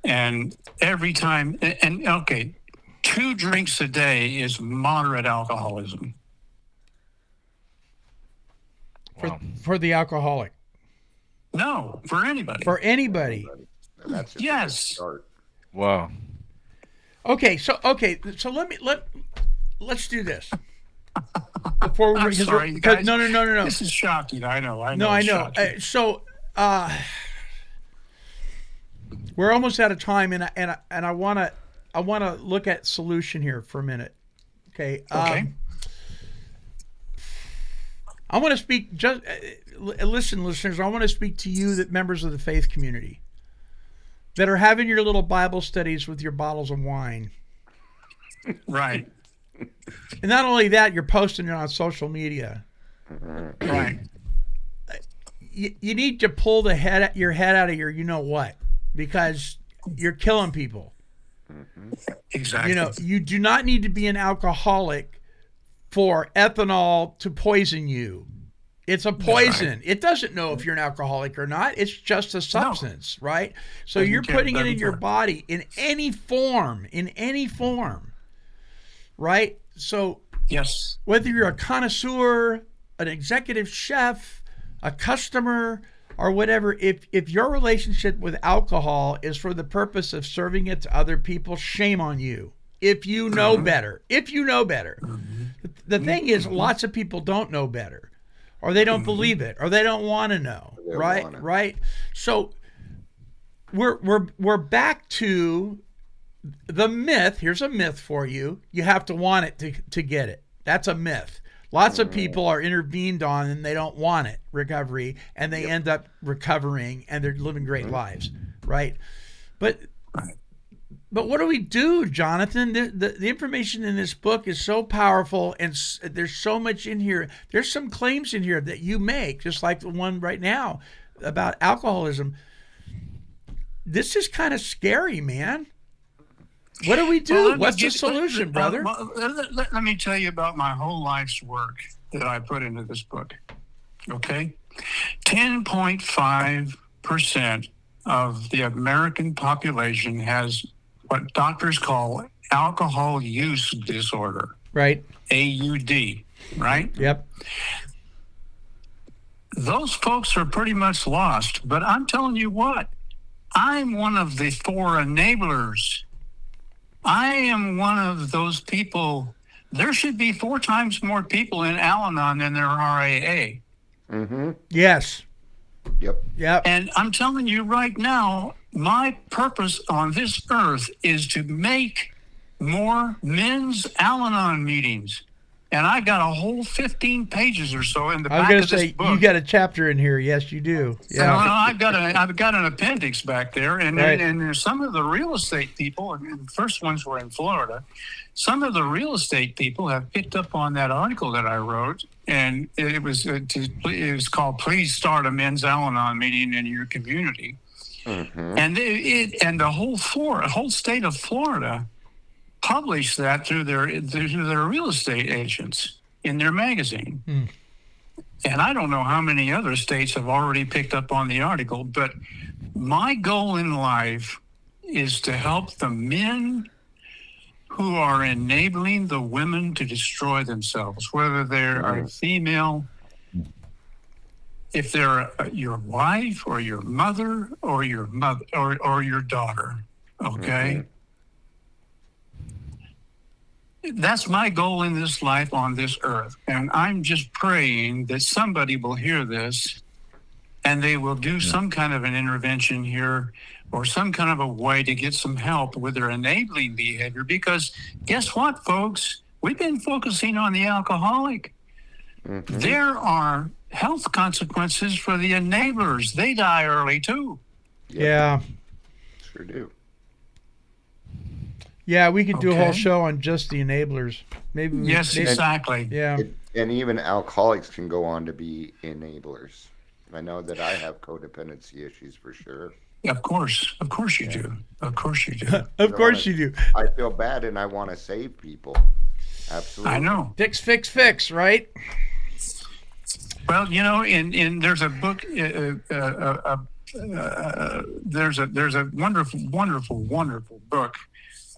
and every time. And okay, 2 drinks a day is moderate alcoholism. For the alcoholic. No, for anybody. For anybody. That's just a good Yes. start. Wow. Okay, so let's do this. Before I'm because sorry, because- guys. no. This is shocking. I know. No, I it's know. shocking. We're almost out of time, and I want to look at solution here for a minute. Okay. Okay. I want to speak. Just listen, listeners. I want to speak to you, that members of the faith community, that are having your little Bible studies with your bottles of wine. Right. And not only that, you're posting it on social media. Right. You need to pull your head out of your you know what, because you're killing people. Exactly. You know, you do not need to be an alcoholic for ethanol to poison you. It's a poison. right. It doesn't know if you're an alcoholic or not. It's just a substance, right? So Doesn't you're care, putting it doesn't in your care. body in any form, right? So Yes. whether you're a connoisseur, an executive chef, a customer, or whatever, if your relationship with alcohol is for the purpose of serving it to other people, shame on you. If you know better. The thing is, lots of people don't know better, or they don't believe it, or they don't want to know, They don't right? wanna. Right? So we're back to the myth. Here's a myth for you. You have to want it to get it. That's a myth. Lots of people are intervened on and they don't want it, recovery, and they end up recovering and they're living great lives, right? But what do we do, Jonathan? The information in this book is so powerful, and there's so much in here. There's some claims in here that you make, just like the one right now about alcoholism. This is kind of scary, man. What do we do? Well, let me What's the give- solution, brother? Let me tell you about my whole life's work that I put into this book. Okay? 10.5% of the American population has what doctors call alcohol use disorder, Right. AUD. right? Yep. Those folks are pretty much lost. But I'm telling you what, I'm one of the 4 enablers. I am one of those people. There should be 4 times more people in Al-Anon than there are AA. Mm-hmm. Yes. Yep. Yep. And I'm telling you right now, my purpose on this earth is to make more men's Al-Anon meetings. And I got a whole 15 pages or so in the I was back going of to this say, book. you got a chapter in here. Yes, you do. So, Yeah. I've got an appendix back there, and Right. and some of the real estate people, and the first ones were in Florida. Some of the real estate people have picked up on that article that I wrote, and it was called "Please Start a Men's Al-Anon Meeting in Your Community," Mm-hmm. and the whole state of Florida published that through their real estate agents in their magazine. Hmm. And I don't know how many other states have already picked up on the article, but my goal in life is to help the men who are enabling the women to destroy themselves, whether they are female, if they're your wife or your mother or your daughter, okay? That's my goal in this life on this earth. And I'm just praying that somebody will hear this and they will do some kind of an intervention here or some kind of a way to get some help with their enabling behavior. Because guess what, folks? We've been focusing on the alcoholic. Mm-hmm. There are health consequences for the enablers. They die early too. Yeah. Sure do. Yeah, we could do a whole Okay. show on just the enablers. Maybe. Yes, exactly. Yeah. And even alcoholics can go on to be enablers. I know that I have codependency issues for sure. Of course you do. Of course you do. Of course you do. I feel bad and I want to save people. Absolutely. I know. Fix, right? Well, in there's a book. There's a wonderful book.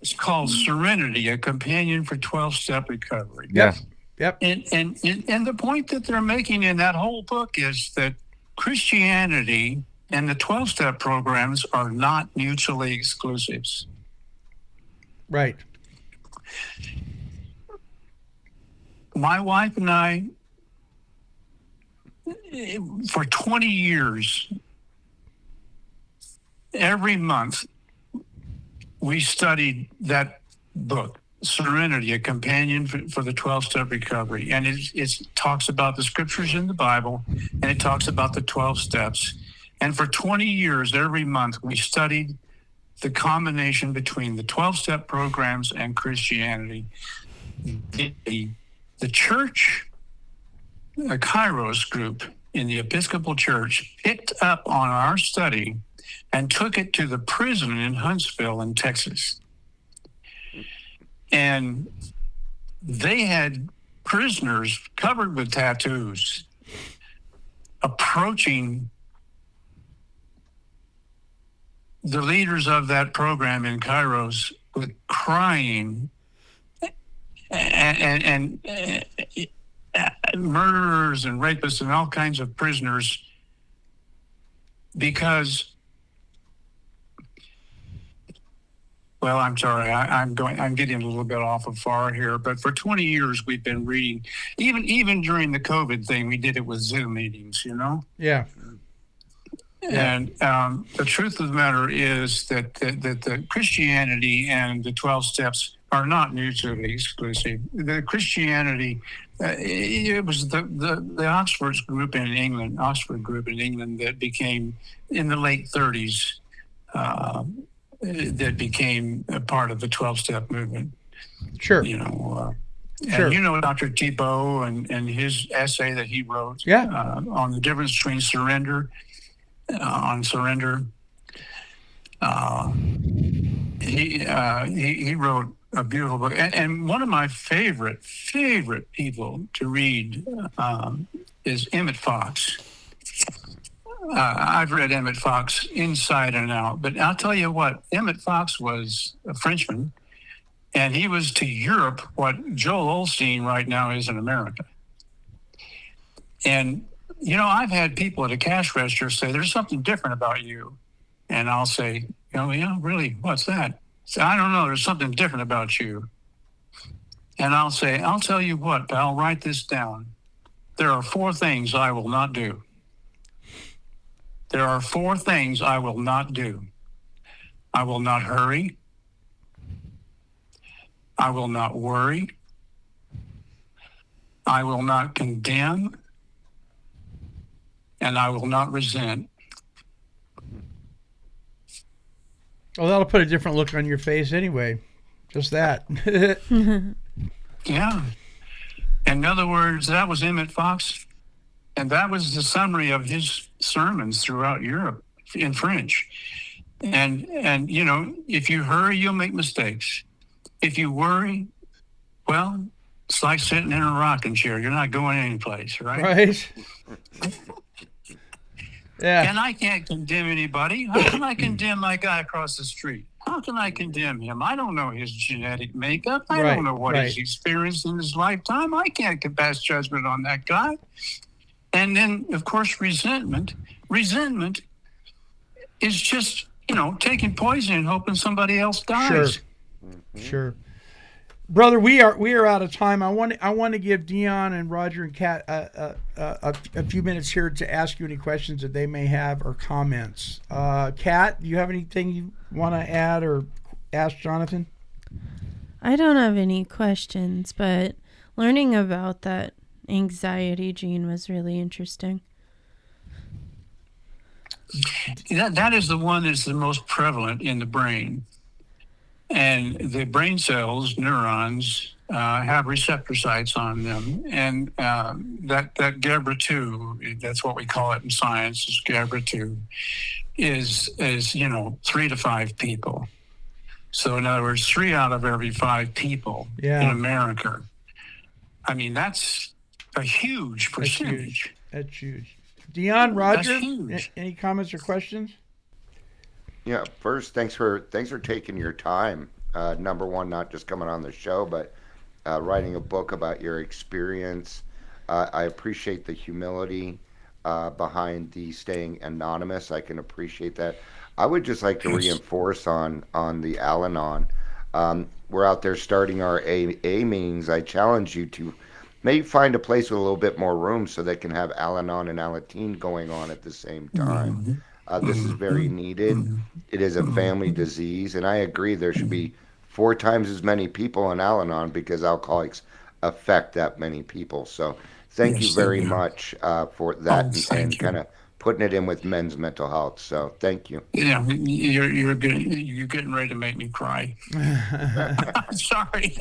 It's called Serenity: A Companion for 12-Step Recovery. Yep. Yep. And the point that they're making in that whole book is that Christianity and the 12-step programs are not mutually exclusives. Right. My wife and I, for 20 years, every month, we studied that book, Serenity, A Companion for the 12-Step Recovery. And it talks about the scriptures in the Bible, and it talks about the 12 steps. And for 20 years, every month, we studied the combination between the 12-step programs and Christianity. The church, a Kairos group in the Episcopal Church, picked up on our study and took it to the prison in Huntsville in Texas. And they had prisoners covered with tattoos approaching the leaders of that program in Kairos with crying and murderers and rapists and all kinds of prisoners because, well, I'm sorry, I'm getting a little bit off of far here, but for 20 years we've been reading, even during the COVID thing, we did it with Zoom meetings, Yeah. And the truth of the matter is that the Christianity and the 12 steps are not mutually exclusive. The Christianity, it was the Oxford group in England that became, in the late 30s, that became a part of the 12-step movement. Sure. And Dr. Thibault and his essay that he wrote on the difference between surrender. He wrote a beautiful book, and one of my favorite people to read is Emmett Fox. I've read Emmett Fox inside and out, but I'll tell you what, Emmett Fox was a Frenchman, and he was to Europe what Joel Osteen right now is in America. And, I've had people at a cash register say, there's something different about you. And I'll say, yeah, really, what's that? Say, I don't know, there's something different about you. And I'll say, I'll tell you what, pal, write this down. There are 4 things I will not do. There are 4 things I will not do. I will not hurry. I will not worry. I will not condemn. And I will not resent. Well, that'll put a different look on your face anyway. Just that. Yeah. In other words, that was Emmett Fox. And that was the summary of his sermons throughout Europe in French. And if you hurry, you'll make mistakes. If you worry, well, it's like sitting in a rocking chair. You're not going anyplace, right? Right. Yeah. And I can't condemn anybody. How can I condemn my guy across the street? How can I condemn him? I don't know his genetic makeup. I Right, don't know what right. he's experienced in his lifetime. I can't pass judgment on that guy. And then, of course, resentment. Resentment is just, taking poison and hoping somebody else dies. Sure. Brother, we are out of time. I want to give Dion and Roger and Kat a few minutes here to ask you any questions that they may have or comments. Kat, do you have anything you want to add or ask Jonathan? I don't have any questions, but learning about that anxiety gene was really interesting. That is the one that's the most prevalent in the brain. And the brain cells, neurons, have receptor sites on them. And that GABA2, that's what we call it in science, is GABA2, is 3 to 5 people. So in other words, 3 out of every 5 people in America. I mean, that's a huge percentage. That's huge. Dion, Roger, That's huge. Any comments or questions? Yeah, first, thanks for taking your time. Number one, not just coming on the show, but writing a book about your experience. I appreciate the humility behind the staying anonymous. I can appreciate that. I would just like to reinforce on the Al-Anon. We're out there starting our AA meetings. I challenge you to maybe find a place with a little bit more room so they can have Al-Anon and Alateen going on at the same time. This is very needed. It is a family disease, and I agree there should be 4 times as many people in Al-Anon because alcoholics affect that many people. So thank you very much for that and kind of putting it in with men's mental health. So thank you. Yeah, you're good. You're getting ready to make me cry. Sorry.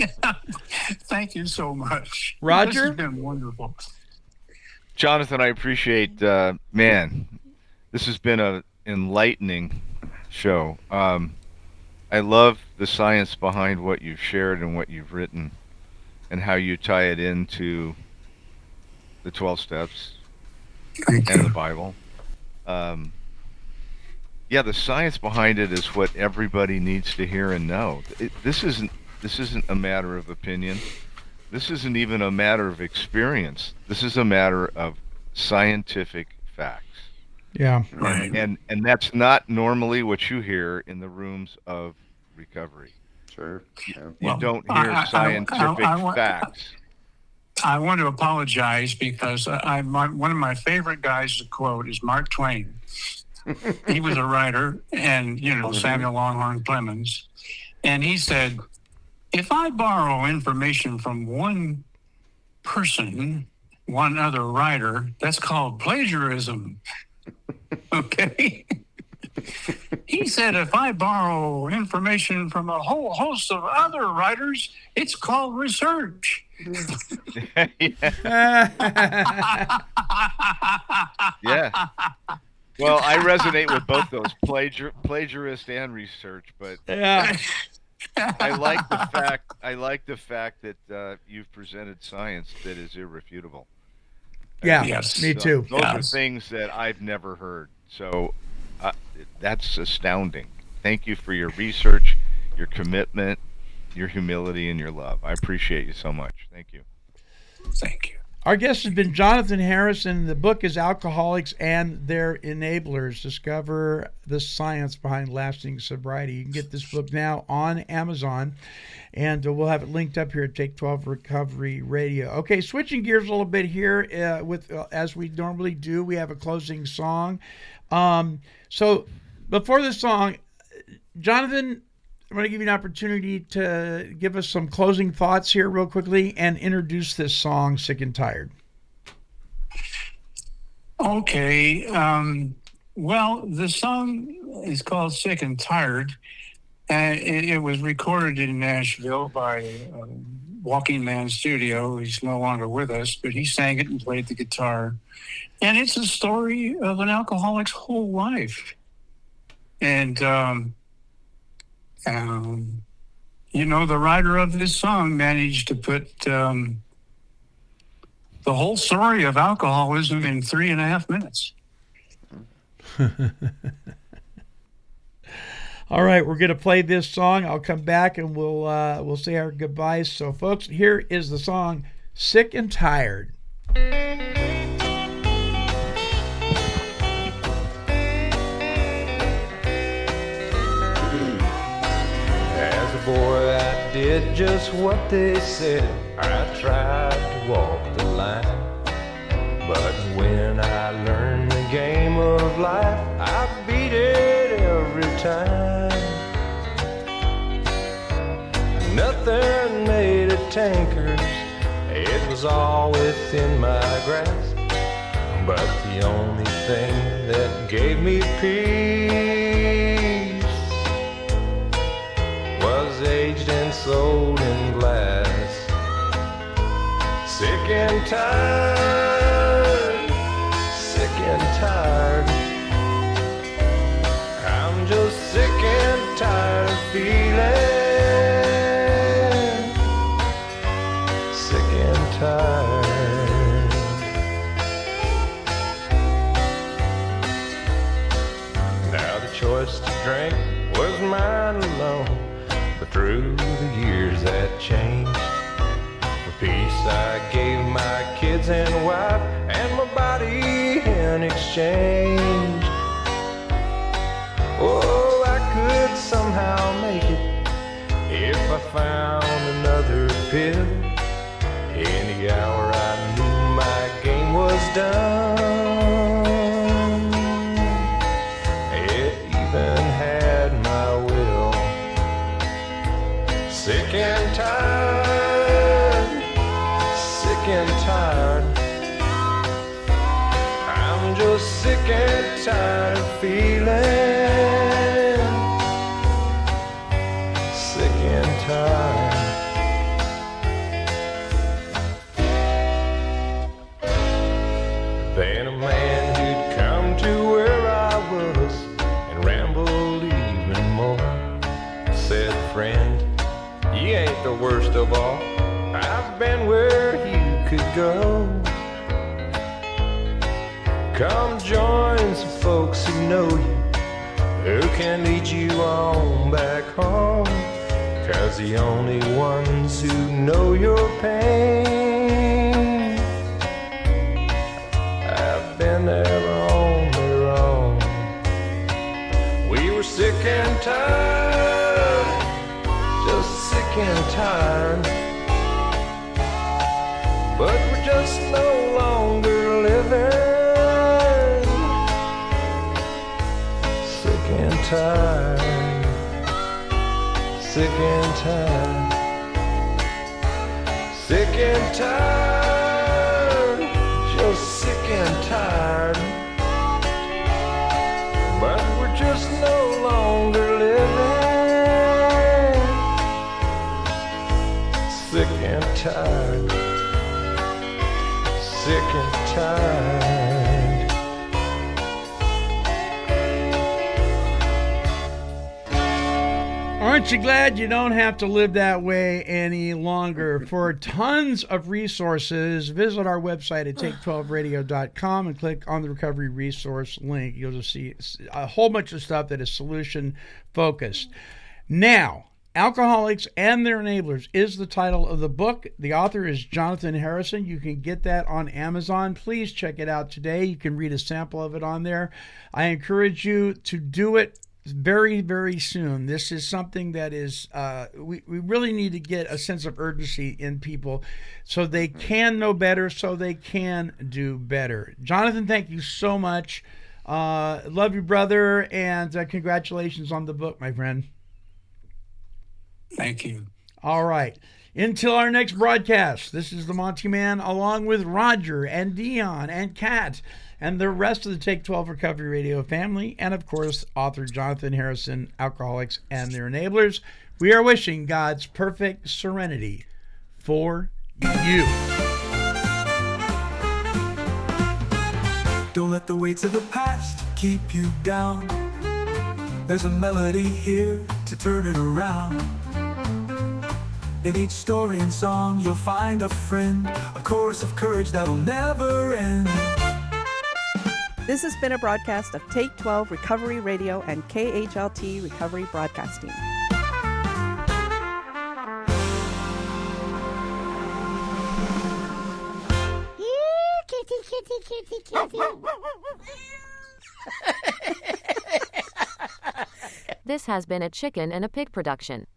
Thank you so much. Roger? This has been wonderful. Jonathan, I appreciate, man, this has been an enlightening show. I love the science behind what you've shared and what you've written and how you tie it into the 12 steps Thank and you. the Bible. Yeah, the science behind it is what everybody needs to hear and know. This isn't a matter of opinion. This isn't even a matter of experience. This is a matter of scientific facts. Yeah. Right. And that's not normally what you hear in the rooms of recovery. Sure. Yeah. You don't hear scientific facts. I want to apologize because one of my favorite guys to quote is Mark Twain. He was a writer, and Samuel Longhorn Clemens, and he said, "If I borrow information from one person, one other writer, that's called plagiarism." Okay. He said, if I borrow information from a whole host of other writers, it's called research. Yeah. Well, I resonate with both those, plagiarist and research, but Yeah. I like the fact that you've presented science that is irrefutable. Yeah. Yes. Me too. Those are Yes. things that I've never heard. So that's astounding. Thank you for your research, your commitment, your humility, and your love. I appreciate you so much. Thank you. Thank you. Our guest has been Jonathan Harrison. The book is Alcoholics and Their Enablers. Discover the science behind lasting sobriety. You can get this book now on Amazon, and we'll have it linked up here at Take 12 Recovery Radio. Okay, switching gears a little bit here with as we normally do, we have a closing song. So before the song, Jonathan, I'm going to give you an opportunity to give us some closing thoughts here real quickly and introduce this song, Sick and Tired. Okay. Well, the song is called Sick and Tired. And it was recorded in Nashville by Walking Man Studio. He's no longer with us, but he sang it and played the guitar. And it's a story of an alcoholic's whole life. And, the writer of this song managed to put the whole story of alcoholism in 3.5 minutes. All right, we're going to play this song. I'll come back and we'll say our goodbyes. So, folks, here is the song "Sick and Tired." As a boy, I did just what they said. I tried to walk the line. But when I learned the game of life, I beat it every time. Nothing made a tankers, it was all within my grasp. But the only thing that gave me peace was aged and sold in glass. Sick and tired, sick and tired. I'm just sick and tired of feeling sick and tired. Now the choice to drink was mine alone, but through the years that changed. For peace I gave my kids and wife and my body in exchange. Oh, I could somehow make it if I found another pill. Any hour I knew my game was done. It even had my will. Sick and tired, sick and tired. I'm just sick and tired of feeling sick and tired. Then a man who'd come to where I was and rambled even more said, friend, you ain't the worst of all. I've been where you could go. Come join some folks who know you, who can lead you on back home. 'Cause the only ones who know your pain have been there on their own. We were sick and tired, just sick and tired. But we're just no longer living. Sick and tired, sick and tired, sick and tired, just sick and tired. But we're just no longer living. Sick and tired, sick and tired. Aren't you glad you don't have to live that way any longer? For tons of resources, visit our website at take12radio.com and click on the recovery resource link. You'll just see a whole bunch of stuff that is solution focused. Now, Alcoholics and Their Enablers is the title of the book. The author is Jonathan Harrison. You can get that on Amazon. Please check it out today. You can read a sample of it on there. I encourage you to do it very, very soon. This is something that is, we really need to get a sense of urgency in people so they can know better, so they can do better. Jonathan, thank you so much. Love you, brother, and congratulations on the book, my friend. Thank you. All right. Until our next broadcast, this is the Monty Man along with Roger and Dion and Kat and the rest of the Take 12 Recovery Radio family, and of course, author Jonathan Harrison, Alcoholics and Their Enablers. We are wishing God's perfect serenity for you. Don't let the weights of the past keep you down. There's a melody here to turn it around. In each story and song you'll find a friend, a chorus of courage that'll never end. This has been a broadcast of Take 12 Recovery Radio and KHLT Recovery Broadcasting. This has been a Chicken and a Pig production.